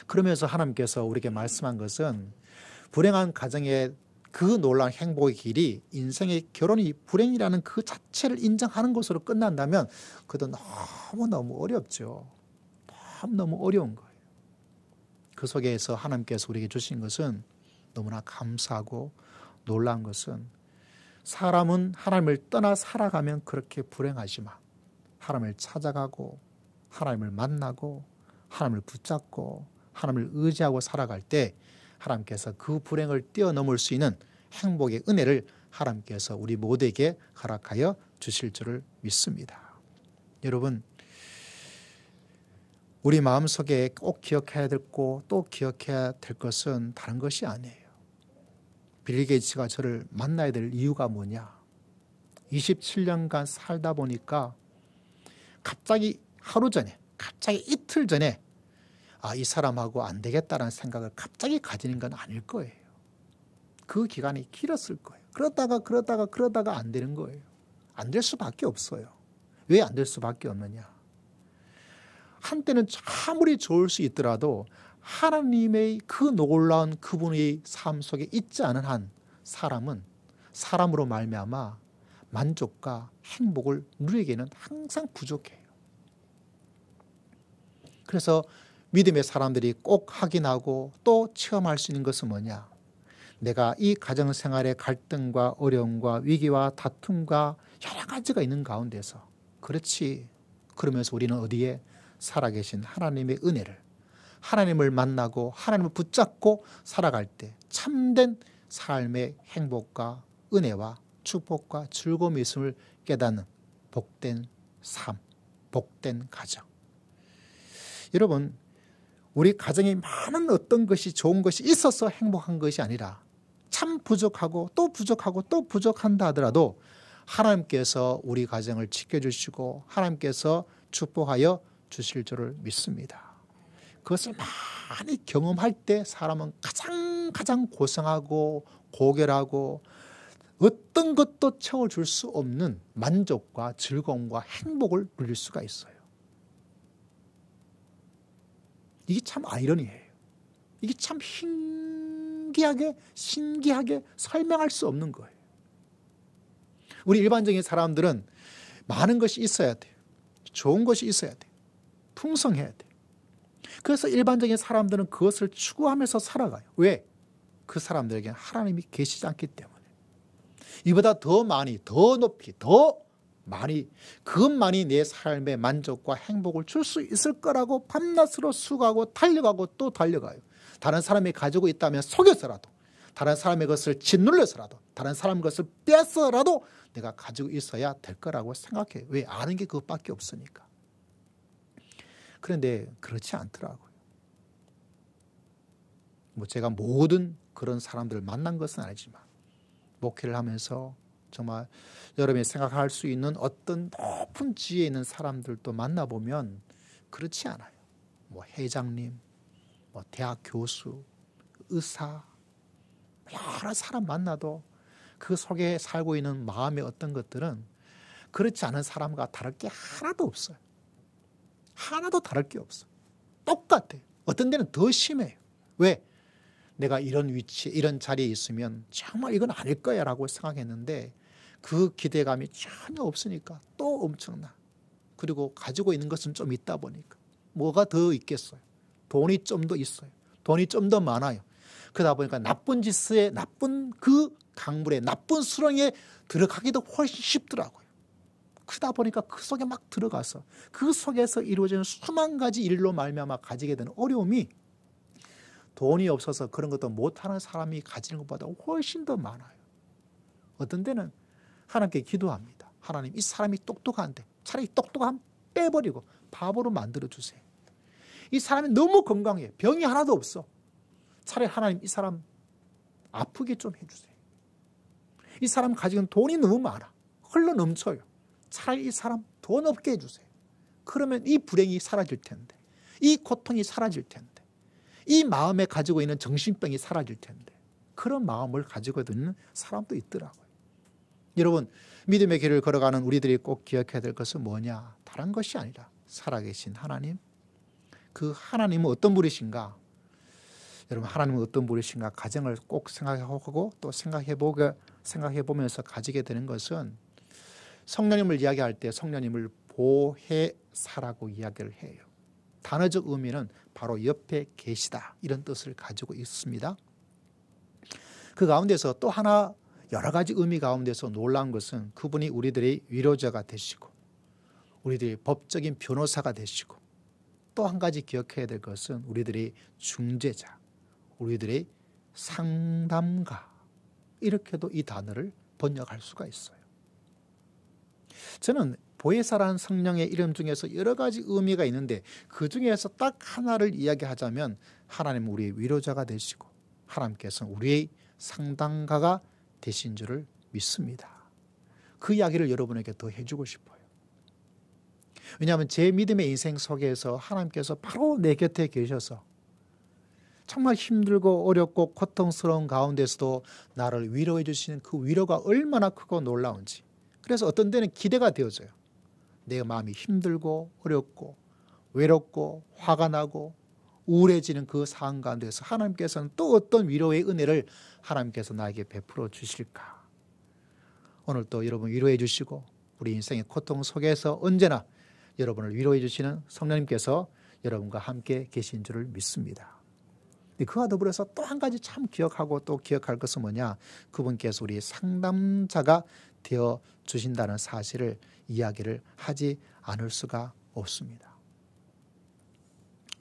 그러면서 하나님께서 우리에게 말씀한 것은 불행한 가정의 그 놀라운 행복의 길이 인생의 결혼이 불행이라는 그 자체를 인정하는 것으로 끝난다면 그것도 너무너무 어렵죠. 너무 어려운 거예요. 그 속에서 하나님께서 우리에게 주신 것은 너무나 감사하고 놀라운 것은, 사람은 하나님을 떠나 살아가면 그렇게 불행하지만 하나님을 찾아가고 하나님을 만나고 하나님을 붙잡고 하나님을 의지하고 살아갈 때 하나님께서 그 불행을 뛰어넘을 수 있는 행복의 은혜를 하나님께서 우리 모두에게 허락하여 주실 줄을 믿습니다. 여러분, 우리 마음속에 꼭 기억해야 되고 또 기억해야 될 것은 다른 것이 아니에요. 빌 게이츠가 저를 만나야 될 이유가 뭐냐? 27년간 살다 보니까 갑자기 하루 전에, 갑자기 이틀 전에 이 사람하고 안 되겠다는 생각을 갑자기 가지는 건 아닐 거예요. 그 기간이 길었을 거예요. 그러다가 안 되는 거예요. 안 될 수밖에 없어요. 왜 안 될 수밖에 없느냐? 한때는 아무리 좋을 수 있더라도 하나님의 그 놀라운 그분의 삶 속에 있지 않은 한 사람은 사람으로 말미암아 만족과 행복을 누리기에는 항상 부족해요. 그래서 믿음의 사람들이 꼭 확인하고 또 체험할 수 있는 것은 뭐냐? 내가 이 가정생활의 갈등과 어려움과 위기와 다툼과 여러 가지가 있는 가운데서 그렇지. 그러면서 우리는 어디에? 살아계신 하나님의 은혜를, 하나님을 만나고 하나님을 붙잡고 살아갈 때 참된 삶의 행복과 은혜와 축복과 즐거움이 있음을 깨닫는 복된 삶, 복된 가정. 여러분, 우리 가정에 많은 어떤 것이 좋은 것이 있어서 행복한 것이 아니라 참 부족하고 또 부족하고 또 부족한다 하더라도 하나님께서 우리 가정을 지켜주시고 하나님께서 축복하여 주실 줄을 믿습니다. 그것을 많이 경험할 때 사람은 가장 고생하고 고결하고 어떤 것도 채워줄 수 없는 만족과 즐거움과 행복을 누릴 수가 있어요. 이게 참 아이러니해요. 이게 참 신기하게 설명할 수 없는 거예요. 우리 일반적인 사람들은 많은 것이 있어야 돼요. 좋은 것이 있어야 돼요. 풍성해야 돼요. 그래서 일반적인 사람들은 그것을 추구하면서 살아가요. 왜? 그 사람들에게는 하나님이 계시지 않기 때문에. 이보다 더 많이, 더 높이, 더 많이, 그것만이 내 삶의 만족과 행복을 줄 수 있을 거라고 밤낮으로 수고하고 달려가고 또 달려가요. 다른 사람이 가지고 있다면 속여서라도, 다른 사람의 것을 짓눌러서라도, 다른 사람의 것을 뺏어라도 내가 가지고 있어야 될 거라고 생각해요. 왜? 아는 게 그것밖에 없으니까. 그런데 그렇지 않더라고요. 제가 모든 그런 사람들을 만난 것은 아니지만 목회를 하면서 정말 여러분이 생각할 수 있는 어떤 높은 지혜에 있는 사람들도 만나보면 그렇지 않아요. 회장님, 대학 교수, 의사, 여러 사람 만나도 그 속에 살고 있는 마음의 어떤 것들은 그렇지 않은 사람과 다를 게 하나도 없어요. 하나도 다를 게 없어. 똑같아요. 어떤 데는 더 심해요. 왜? 내가 이런 위치에 이런 자리에 있으면 정말 이건 아닐 거야 라고 생각했는데 그 기대감이 전혀 없으니까 또 엄청나. 그리고 가지고 있는 것은 좀 있다 보니까 뭐가 더 있겠어요. 돈이 좀 더 있어요. 돈이 좀 더 많아요. 그러다 보니까 나쁜 짓에, 나쁜 그 강물에, 나쁜 수렁에 들어가기도 훨씬 쉽더라고요. 그러다 보니까 그 속에 막 들어가서 그 속에서 이루어지는 수만 가지 일로 말미암아 가지게 되는 어려움이 돈이 없어서 그런 것도 못하는 사람이 가지는 것보다 훨씬 더 많아요. 어떤 때는 하나님께 기도합니다. 하나님, 이 사람이 똑똑한데 차라리 똑똑함 빼버리고 바보로 만들어주세요. 이 사람이 너무 건강해. 병이 하나도 없어. 차라리 하나님, 이 사람 아프게 좀 해주세요. 이 사람 가지고 있는 돈이 너무 많아. 흘러 넘쳐요. 차라리 이 사람 돈 없게 해주세요. 그러면 이 불행이 사라질 텐데, 이 고통이 사라질 텐데, 이 마음에 가지고 있는 정신병이 사라질 텐데, 그런 마음을 가지고 있는 사람도 있더라고요. 여러분, 믿음의 길을 걸어가는 우리들이 꼭 기억해야 될 것은 뭐냐? 다른 것이 아니라 살아계신 하나님. 그 하나님은 어떤 분이신가? 여러분, 하나님은 어떤 분이신가? 가정을 꼭 생각하고 또 생각해보면서 가지게 되는 것은 성령님을 이야기할 때 성령님을 보혜사라고 이야기를 해요. 단어적 의미는 바로 옆에 계시다, 이런 뜻을 가지고 있습니다. 그 가운데서 또 하나, 여러 가지 의미 가운데서 놀라운 것은 그분이 우리들의 위로자가 되시고 우리들의 법적인 변호사가 되시고 또 한 가지 기억해야 될 것은 우리들의 중재자, 우리들의 상담가, 이렇게도 이 단어를 번역할 수가 있어요. 저는 보혜사라는 성령의 이름 중에서 여러 가지 의미가 있는데 그 중에서 딱 하나를 이야기하자면 하나님은 우리의 위로자가 되시고 하나님께서는 우리의 상담가가 되신 줄을 믿습니다. 그 이야기를 여러분에게 더 해주고 싶어요. 왜냐하면 제 믿음의 인생 속에서 하나님께서 바로 내 곁에 계셔서 정말 힘들고 어렵고 고통스러운 가운데서도 나를 위로해 주시는 그 위로가 얼마나 크고 놀라운지. 그래서 어떤 때는 기대가 되어져요. 내 마음이 힘들고 어렵고 외롭고 화가 나고 우울해지는 그 상황 가운데서 하나님께서는 또 어떤 위로의 은혜를 하나님께서 나에게 베풀어 주실까. 오늘 또 여러분 위로해 주시고 우리 인생의 고통 속에서 언제나 여러분을 위로해 주시는 성령님께서 여러분과 함께 계신 줄을 믿습니다. 그와 더불어서 또 한 가지 참 기억하고 또 기억할 것은 뭐냐. 그분께서 우리 상담자가 되어 주신다는 사실을 이야기를 하지 않을 수가 없습니다.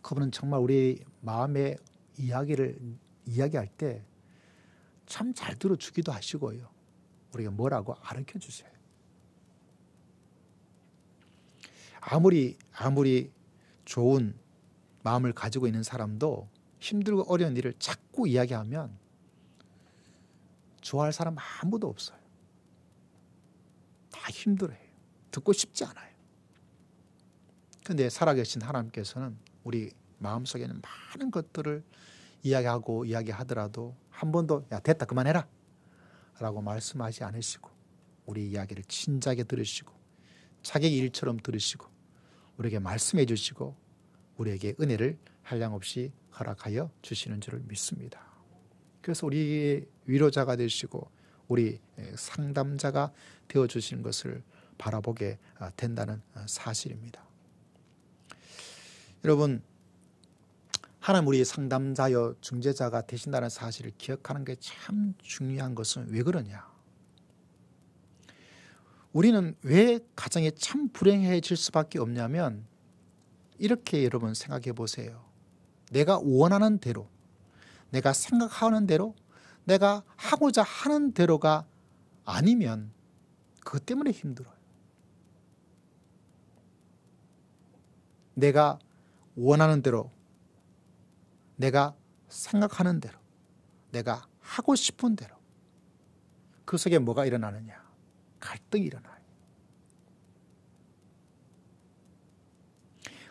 그분은 정말 우리 마음의 이야기를 이야기할 때 참 잘 들어주기도 하시고요. 우리가 뭐라고 가르쳐 주세요. 아무리 좋은 마음을 가지고 있는 사람도 힘들고 어려운 일을 자꾸 이야기하면 좋아할 사람 아무도 없어요. 다 힘들어해요. 듣고 싶지 않아요. 그런데 살아계신 하나님께서는 우리 마음속에는 많은 것들을 이야기하더라도 한 번도 야 됐다 그만해라 라고 말씀하지 않으시고 우리 이야기를 진작에 들으시고 자기 일처럼 들으시고 우리에게 말씀해 주시고 우리에게 은혜를 한량없이 허락하여 주시는 줄을 믿습니다. 그래서 우리의 위로자가 되시고 우리 상담자가 되어주시는 것을 바라보게 된다는 사실입니다. 여러분, 하나님 우리의 상담자여 중재자가 되신다는 사실을 기억하는 게 참 중요한 것은 왜 그러냐. 우리는 왜 가정이 참 불행해질 수밖에 없냐면 이렇게 여러분 생각해 보세요. 내가 원하는 대로, 내가 생각하는 대로, 내가 하고자 하는 대로가 아니면 그것 때문에 힘들어요. 내가 원하는 대로, 내가 생각하는 대로, 내가 하고 싶은 대로 그 속에 뭐가 일어나느냐? 갈등이 일어나요.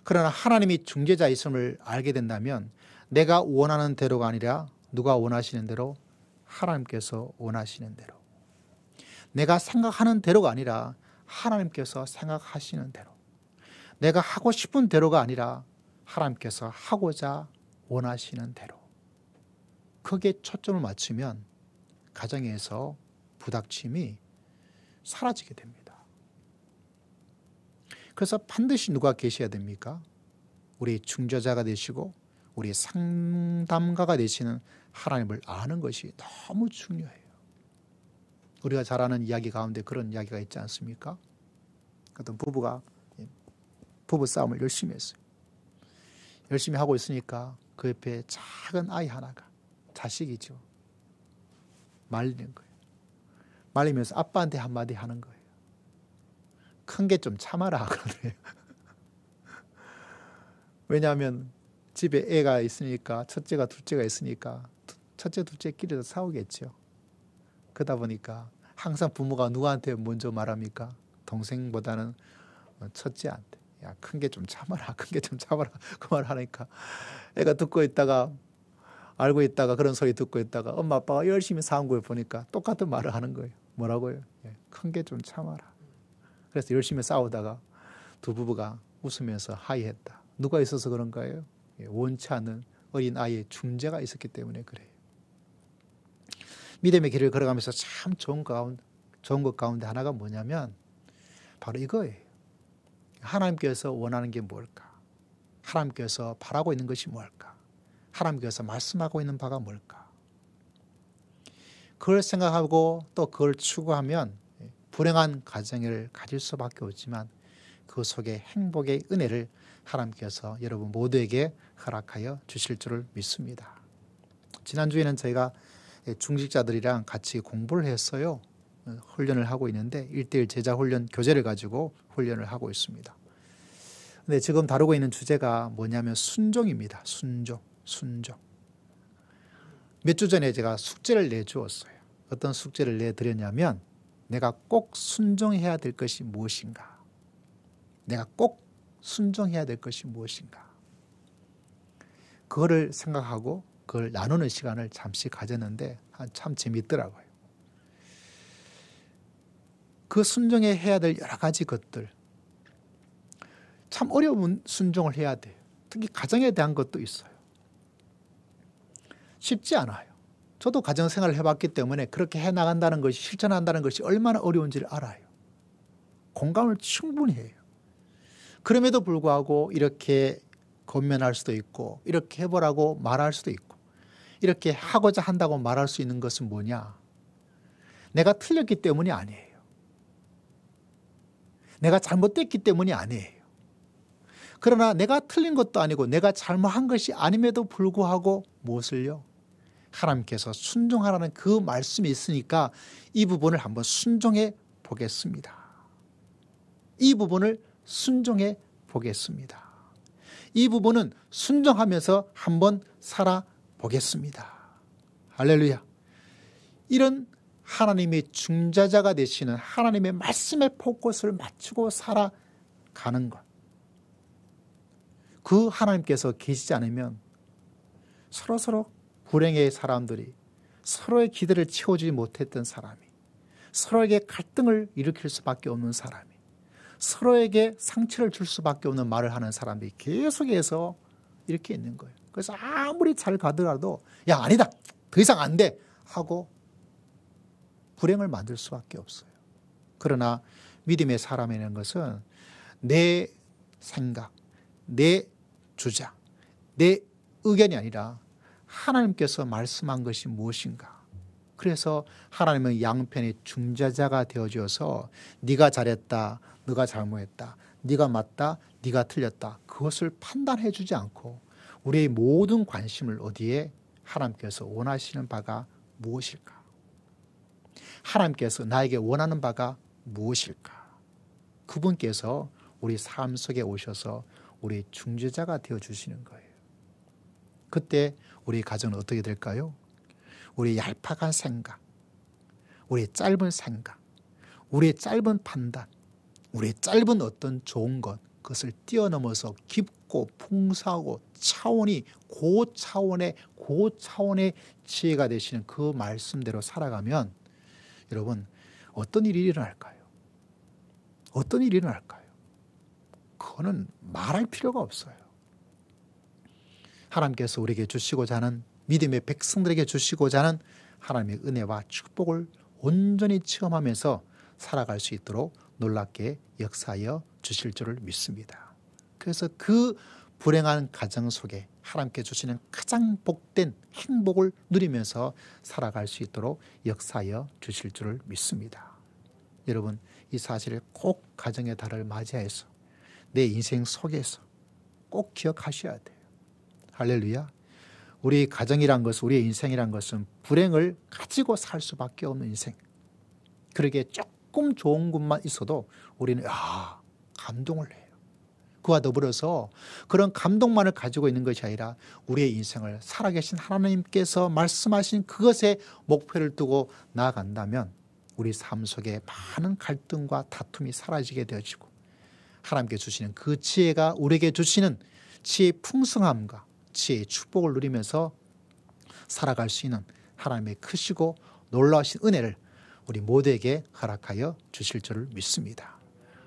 그러나 하나님이 중재자이심을 알게 된다면 내가 원하는 대로가 아니라 누가 원하시는 대로? 하나님께서 원하시는 대로. 내가 생각하는 대로가 아니라 하나님께서 생각하시는 대로. 내가 하고 싶은 대로가 아니라 하나님께서 하고자 원하시는 대로. 거기에 초점을 맞추면 가정에서 부닥침이 사라지게 됩니다. 그래서 반드시 누가 계셔야 됩니까? 우리 중재자가 되시고 우리 상담가가 되시는 하나님을 아는 것이 너무 중요해요. 우리가 잘 아는 이야기 가운데 그런 이야기가 있지 않습니까? 어떤 부부가 부부싸움을 열심히 했어요. 열심히 하고 있으니까 그 옆에 작은 아이 하나가, 자식이죠, 말리는 거예요. 말리면서 아빠한테 한마디 하는 거예요. 큰 게 좀 참아라 그러네요. 왜냐하면 집에 애가 있으니까, 첫째가 둘째가 있으니까 첫째 둘째끼리도 싸우겠죠. 그러다 보니까 항상 부모가 누구한테 먼저 말합니까? 동생보다는 첫째한테. 야, 큰 게 좀 참아라, 큰 게 좀 참아라 그 말 하니까 애가 듣고 있다가 알고 있다가 그런 소리 듣고 있다가 엄마 아빠가 열심히 싸운 걸 보니까 똑같은 말을 하는 거예요. 뭐라고요? 큰 게 좀 참아라. 그래서 열심히 싸우다가 두 부부가 웃으면서 하이했다. 누가 있어서 그런 거예요? 원치 않는 어린 아이의 중재가 있었기 때문에 그래요. 믿음의 길을 걸어가면서 참 좋은 것 가운데 하나가 뭐냐면 바로 이거예요. 하나님께서 원하는 게 뭘까? 하나님께서 바라고 있는 것이 뭘까? 하나님께서 말씀하고 있는 바가 뭘까? 그걸 생각하고 또 그걸 추구하면 불행한 가정을 가질 수밖에 없지만 그 속에 행복의 은혜를 하나님께서 여러분 모두에게 허락하여 주실 줄을 믿습니다. 지난주에는 저희가 중직자들이랑 같이 공부를 했어요. 훈련을 하고 있는데 1:1 제자 훈련 교재를 가지고 훈련을 하고 있습니다. 근데 지금 다루고 있는 주제가 뭐냐면 순종입니다. 순종. 몇 주 전에 제가 숙제를 내주었어요. 어떤 숙제를 내드렸냐면 내가 꼭 순종해야 될 것이 무엇인가. 내가 꼭 순종해야 될 것이 무엇인가. 그거를 생각하고 그걸 나누는 시간을 잠시 가졌는데 참 재밌더라고요. 그 순종에 해야 될 여러 가지 것들, 참 어려운 순종을 해야 돼요. 특히 가정에 대한 것도 있어요. 쉽지 않아요. 저도 가정생활을 해봤기 때문에 그렇게 해나간다는 것이, 실천한다는 것이 얼마나 어려운지를 알아요. 공감을 충분히 해요. 그럼에도 불구하고 이렇게 권면할 수도 있고, 이렇게 해보라고 말할 수도 있고, 이렇게 하고자 한다고 말할 수 있는 것은 뭐냐? 내가 틀렸기 때문이 아니에요. 내가 잘못됐기 때문이 아니에요. 그러나 내가 틀린 것도 아니고 내가 잘못한 것이 아님에도 불구하고 무엇을요? 하나님께서 순종하라는 그 말씀이 있으니까 이 부분을 한번 순종해 보겠습니다. 이 부분을 순종해 보겠습니다. 이 부분은 순종하면서 한번 살아보겠습니다. 할렐루야. 이런 하나님의 중자자가 되시는 하나님의 말씀에 포커스를 맞추고 살아가는 것. 그 하나님께서 계시지 않으면 서로 불행의 사람들이, 서로의 기대를 채워주지 못했던 사람이, 서로에게 갈등을 일으킬 수밖에 없는 사람이, 서로에게 상처를 줄 수밖에 없는 말을 하는 사람들이 계속해서 이렇게 있는 거예요. 그래서 아무리 잘 가더라도 야 아니다 더 이상 안 돼 하고 불행을 만들 수밖에 없어요. 그러나 믿음의 사람이라는 것은 내 생각, 내 주장, 내 의견이 아니라 하나님께서 말씀한 것이 무엇인가. 그래서 하나님은 양편의 중재자가 되어줘서 네가 잘했다, 네가 잘못했다, 네가 맞다, 네가 틀렸다, 그것을 판단해 주지 않고 우리의 모든 관심을 어디에? 하나님께서 원하시는 바가 무엇일까? 하나님께서 나에게 원하는 바가 무엇일까? 그분께서 우리 삶 속에 오셔서 우리 중재자가 되어주시는 거예요. 그때 우리 가정은 어떻게 될까요? 우리 얄팍한 생각, 우리 짧은 생각, 우리의 짧은 판단, 우리의 짧은 어떤 좋은 것, 그것을 뛰어넘어서 깊고 풍성하고 차원이 고차원의 지혜가 되시는 그 말씀대로 살아가면 여러분 어떤 일이 일어날까요? 어떤 일이 일어날까요? 그거는 말할 필요가 없어요. 하나님께서 우리에게 주시고자 하는, 믿음의 백성들에게 주시고자 하는 하나님의 은혜와 축복을 온전히 체험하면서 살아갈 수 있도록 놀랍게 역사하여 주실 줄을 믿습니다. 그래서 그 불행한 가정 속에 하나님께 주시는 가장 복된 행복을 누리면서 살아갈 수 있도록 역사하여 주실 줄을 믿습니다. 여러분, 이 사실을 꼭 가정의 달을 맞이해서 내 인생 속에서 꼭 기억하셔야 돼요. 할렐루야. 우리 가정이란 것은, 우리의 인생이란 것은 불행을 가지고 살 수밖에 없는 인생. 그러기에 조금 좋은 것만 있어도 우리는 감동을 해요. 그와 더불어서 그런 감동만을 가지고 있는 것이 아니라 우리의 인생을 살아계신 하나님께서 말씀하신 그것에 목표를 두고 나아간다면 우리 삶 속에 많은 갈등과 다툼이 사라지게 되어지고 하나님께 주시는 그 지혜가 우리에게 주시는 지혜의 풍성함과 지혜의 축복을 누리면서 살아갈 수 있는 하나님의 크시고 놀라우신 은혜를 우리 모두에게 허락하여 주실 줄을 믿습니다.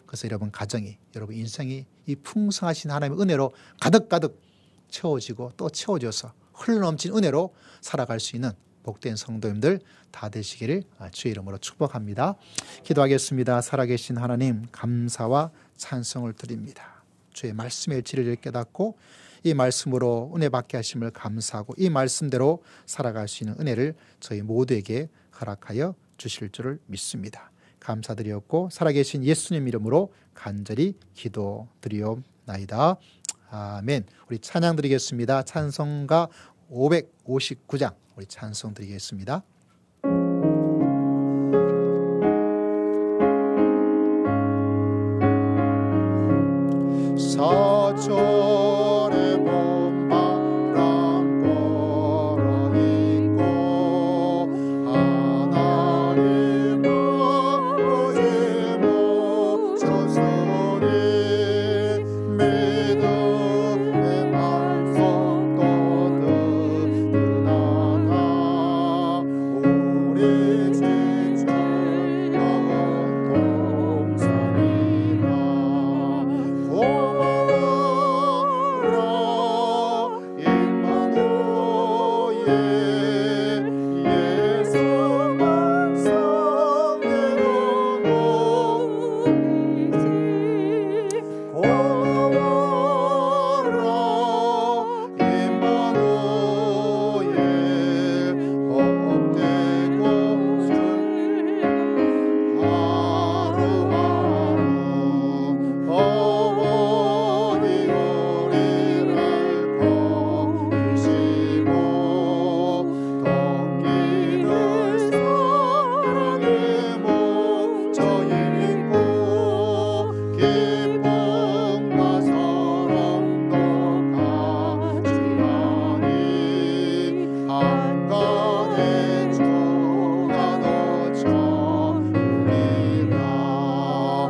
그래서 여러분 가정이, 여러분 인생이 이 풍성하신 하나님의 은혜로 가득가득 채워지고 또 채워져서 흘러넘친 은혜로 살아갈 수 있는 복된 성도님들 다 되시기를 주의 이름으로 축복합니다. 기도하겠습니다. 살아계신 하나님, 감사와 찬송을 드립니다. 주의 말씀의 일치를 깨닫고 이 말씀으로 은혜 받게 하심을 감사하고 이 말씀대로 살아갈 수 있는 은혜를 저희 모두에게 허락하여 주실 줄을 믿습니다. 감사드렸고 살아계신 예수님 이름으로 간절히 기도드리옵나이다. 아멘. 우리 찬양 드리겠습니다. 찬송가 559장 우리 찬송 드리겠습니다. 가철의 봄바람 불어 있고 하나님 아버지 모셔서니 믿음의 말씀도 든든하다 우리 지쳐 먹은 동산이라 고마워라 임마누엘 예수만 성령으로 고마워라 임마누엘 헛되고 하루하루 어머니 우리를 거두시고 덕기를 사랑의 목자이고 기쁨과 사랑도 같이하니 한간의 주가 너처 우리라 고마워라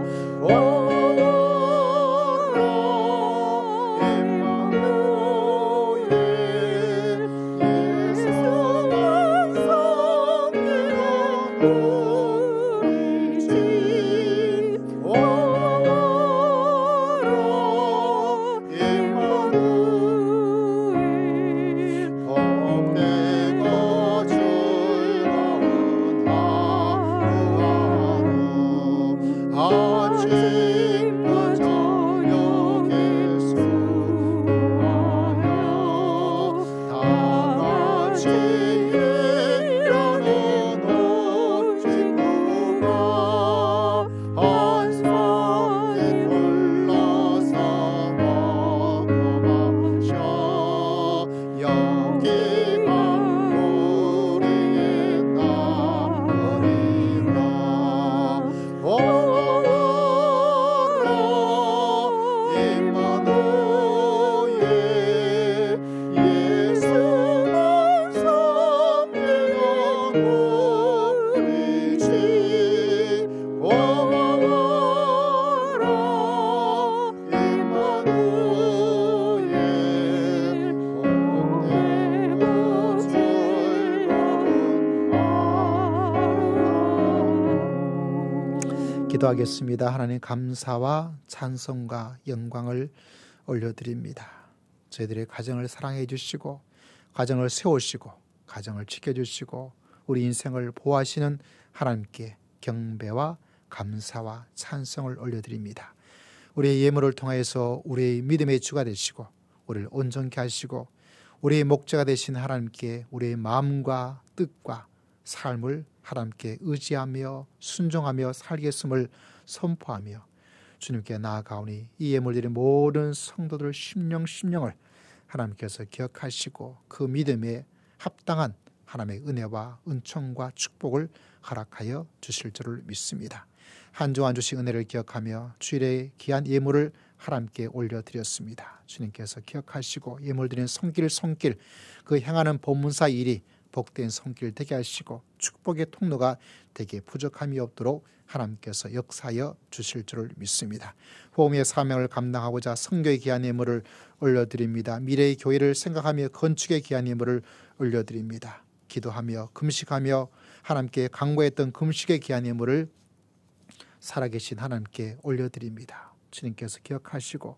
임마누엘 예수만 성령으로 이지 고마워라 임마누엘 헛되고 즐거운 하루하루 아침과 저녁에 수고하여 다같이 일하는 온 친구가 한 손에 둘러서 먹고 마셔 여기가 우리의 나으리라 고마워라 임마누엘 예수만 성령으로 이지 고마워라 임마누엘 헛되고 즐거운 하루하루 기도하겠습니다. 하나님 감사와 찬송과 영광을 올려드립니다. 저희들의 가정을 사랑해 주시고 가정을 세우시고 가정을 지켜주시고 우리 인생을 보호하시는 하나님께 경배와 감사와 찬송을 올려드립니다. 우리의 예물을 통하여서 우리의 믿음의 주가 되시고 우리를 온전케 하시고 우리의 목자가 되신 하나님께 우리의 마음과 뜻과 삶을 하나님께 의지하며 순종하며 살겠음을 선포하며 주님께 나아가오니 이 예물들의 모든 성도들 심령을 하나님께서 기억하시고 그 믿음에 합당한 하나님의 은혜와 은총과 축복을 허락하여 주실 줄을 믿습니다. 한 주 한 주씩 은혜를 기억하며 주일의 귀한 예물을 하나님께 올려드렸습니다. 주님께서 기억하시고 예물 드리는 손길 그 행하는 본문사 일이 복된 손길 되게 하시고 축복의 통로가 되게 부족함이 없도록 하나님께서 역사하여 주실 줄을 믿습니다. 호흡의 사명을 감당하고자 성교의 귀한 예물을 올려드립니다. 미래의 교회를 생각하며 건축의 귀한 예물을 올려드립니다. 기도하며 금식하며 하나님께 간구했던 금식의 귀한 예물을 살아계신 하나님께 올려드립니다. 주님께서 기억하시고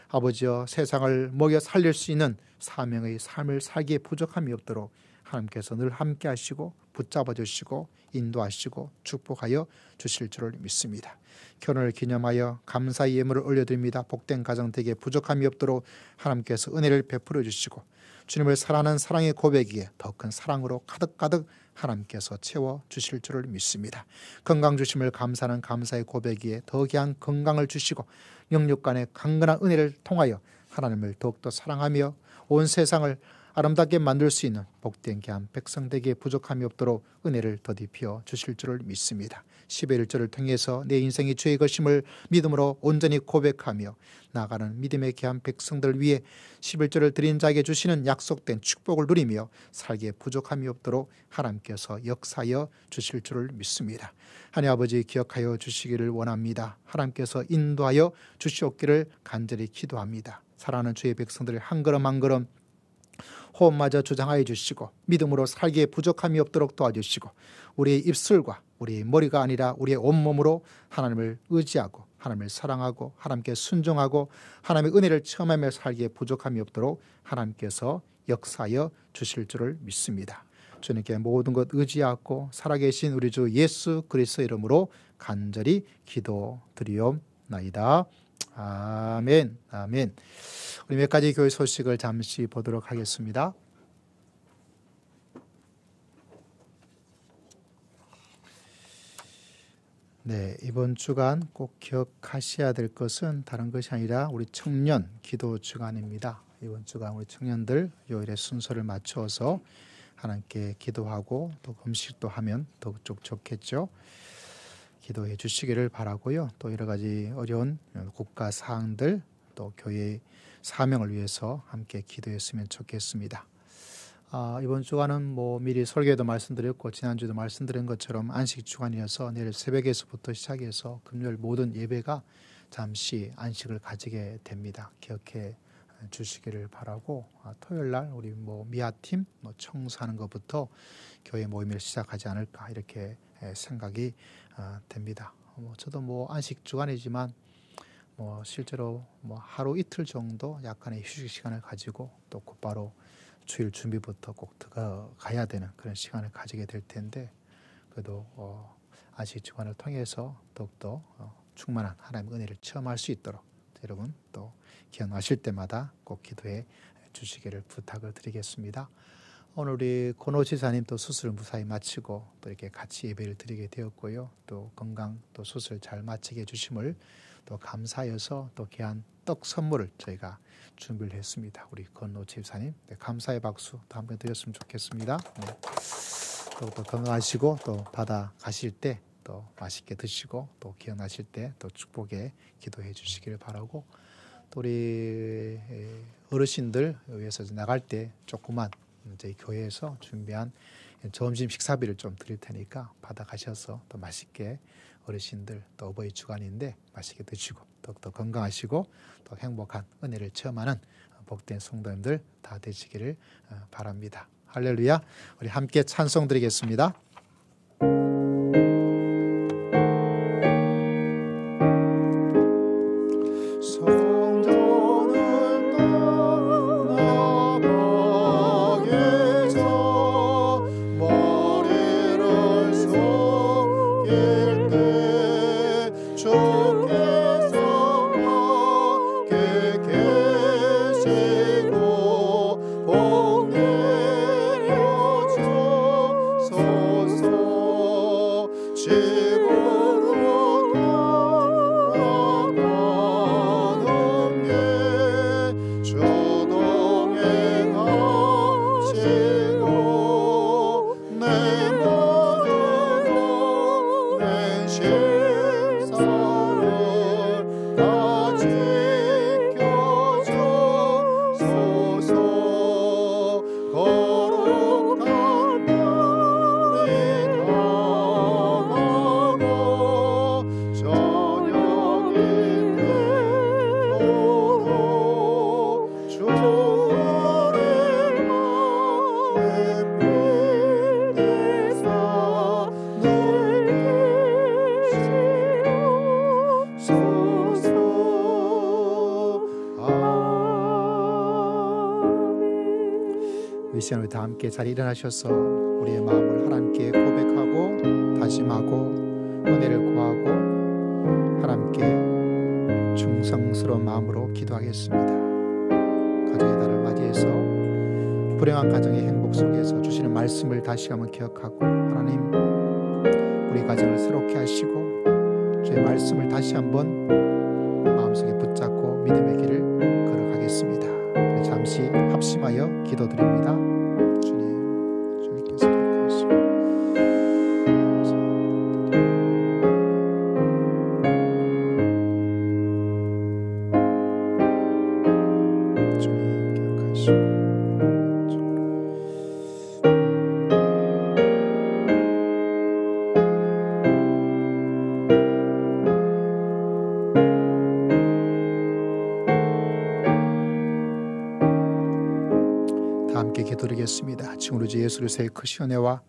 아버지여 세상을 먹여 살릴 수 있는 사명의 삶을 살기에 부족함이 없도록 하나님께서 늘 함께 하시고 붙잡아 주시고 인도하시고 축복하여 주실 줄을 믿습니다. 결혼을 기념하여 감사의 예물을 올려드립니다. 복된 가정 되게 부족함이 없도록 하나님께서 은혜를 베풀어 주시고 주님을 사랑하는 사랑의 고백이에 더 큰 사랑으로 가득가득 하나님께서 채워 주실 줄을 믿습니다. 건강 주심을 감사하는 감사의 고백이에 더 귀한 건강을 주시고 영육 간의 강건한 은혜를 통하여 하나님을 더욱더 사랑하며 온 세상을 아름답게 만들 수 있는 복된 귀한 백성 되기에 부족함이 없도록 은혜를 더디 피워 주실 줄을 믿습니다. 10의 1절을 통해서 내 인생이 주의 것임을 믿음으로 온전히 고백하며 나아가는 믿음의 귀한 백성들 위해 11절을 드린 자에게 주시는 약속된 축복을 누리며 살기에 부족함이 없도록 하나님께서 역사하여 주실 줄을 믿습니다. 하나님 아버지 기억하여 주시기를 원합니다. 하나님께서 인도하여 주시옵기를 간절히 기도합니다. 사랑하는 주의 백성들을 한 걸음 한 걸음 호흡마저 주장하여 주시고 믿음으로 살기에 부족함이 없도록 도와주시고 우리의 입술과 우리의 머리가 아니라 우리의 온몸으로 하나님을 의지하고 하나님을 사랑하고 하나님께 순종하고 하나님의 은혜를 체험하며 살기에 부족함이 없도록 하나님께서 역사하여 주실 줄을 믿습니다. 주님께 모든 것 의지하고 살아계신 우리 주 예수 그리스도 이름으로 간절히 기도드리옵나이다. 아멘. 아멘. 우리 몇 가지 교회 소식을 잠시 보도록 하겠습니다. 네, 이번 주간 꼭 기억하셔야 될 것은 다른 것이 아니라 우리 청년 기도 주간입니다. 이번 주간 우리 청년들 요일의 순서를 맞춰서 하나님께 기도하고 또 금식도 하면 더욱 좋겠죠. 기도해 주시기를 바라고요. 또 여러 가지 어려운 국가 사항들 또 교회의 사명을 위해서 함께 기도했으면 좋겠습니다. 이번 주간은 미리 설교에도 말씀드렸고 지난주에도 말씀드린 것처럼 안식 주간이어서 내일 새벽에서부터 시작해서 금요일 모든 예배가 잠시 안식을 가지게 됩니다. 기억해 주시기를 바라고 토요일 날 우리 미아팀 청소하는 것부터 교회 모임을 시작하지 않을까 이렇게 생각이 됩니다. 저도 안식 주간이지만 실제로 하루 이틀 정도 약간의 휴식 시간을 가지고 또 곧바로 주일 준비부터 꼭 들어가야 되는 그런 시간을 가지게 될 텐데 그래도 안식 주간을 통해서 더욱더 충만한 하나님의 은혜를 체험할 수 있도록 여러분 또 기억나실 때마다 꼭 기도해 주시기를 부탁을 드리겠습니다. 오늘 우리 권호 지사님 또 수술 무사히 마치고 또 이렇게 같이 예배를 드리게 되었고요. 또 건강 또 수술 잘 마치게 해주심을 또 감사해서 또 귀한 떡 선물을 저희가 준비를 했습니다. 우리 권호 지사님 감사의 박수 또 한번 드렸으면 좋겠습니다. 또 건강하시고 또 바다 가실 때 또 맛있게 드시고 또 기억나실 때 또 축복에 기도해 주시기를 바라고 또 우리 어르신들 위해서 나갈 때 조그만 저희 교회에서 준비한 점심 식사비를 좀 드릴 테니까 받아가셔서 또 맛있게 어르신들 또 어버이 주간인데 맛있게 드시고 더욱더 건강하시고 또 행복한 은혜를 체험하는 복된 성도님들 다 되시기를 바랍니다. 할렐루야. 우리 함께 찬송 드리겠습니다. 이 시간 우리 다 함께 자리에 일어나셔서 우리의 마음을 하나님께 고백하고 다짐하고 은혜를 구하고 하나님께 충성스러운 마음으로 기도하겠습니다. 가정의 달을 맞이해서 불행한 가정의 행복 속에서 주시는 말씀을 다시 한번 기억하고 하나님 우리 가정을 새롭게 하시고 주의 말씀을 다시 한번 마음속에 붙잡고 믿음의 길을 걸어가겠습니다. 잠시 합심하여 기도드립니다. 주님께서 기억하시고 함께 기도드리겠습니다. 지금으로 주 예수 그리스도의 크신 은혜와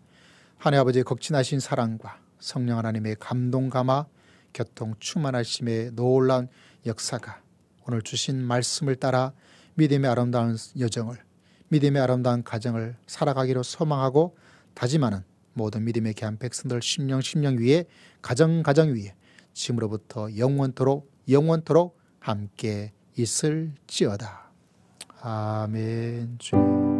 하나님 아버지의 극진하신 사랑과 성령 하나님의 감동 감화 교통 충만하심의 놀라운 역사가 오늘 주신 말씀을 따라 믿음의 아름다운 여정을, 믿음의 아름다운 가정을 살아가기로 소망하고 다짐하는 모든 믿음의 귀한 백성들 심령 위에 가정 위에 지금으로부터 영원토록 함께 있을지어다. 아멘. 주님.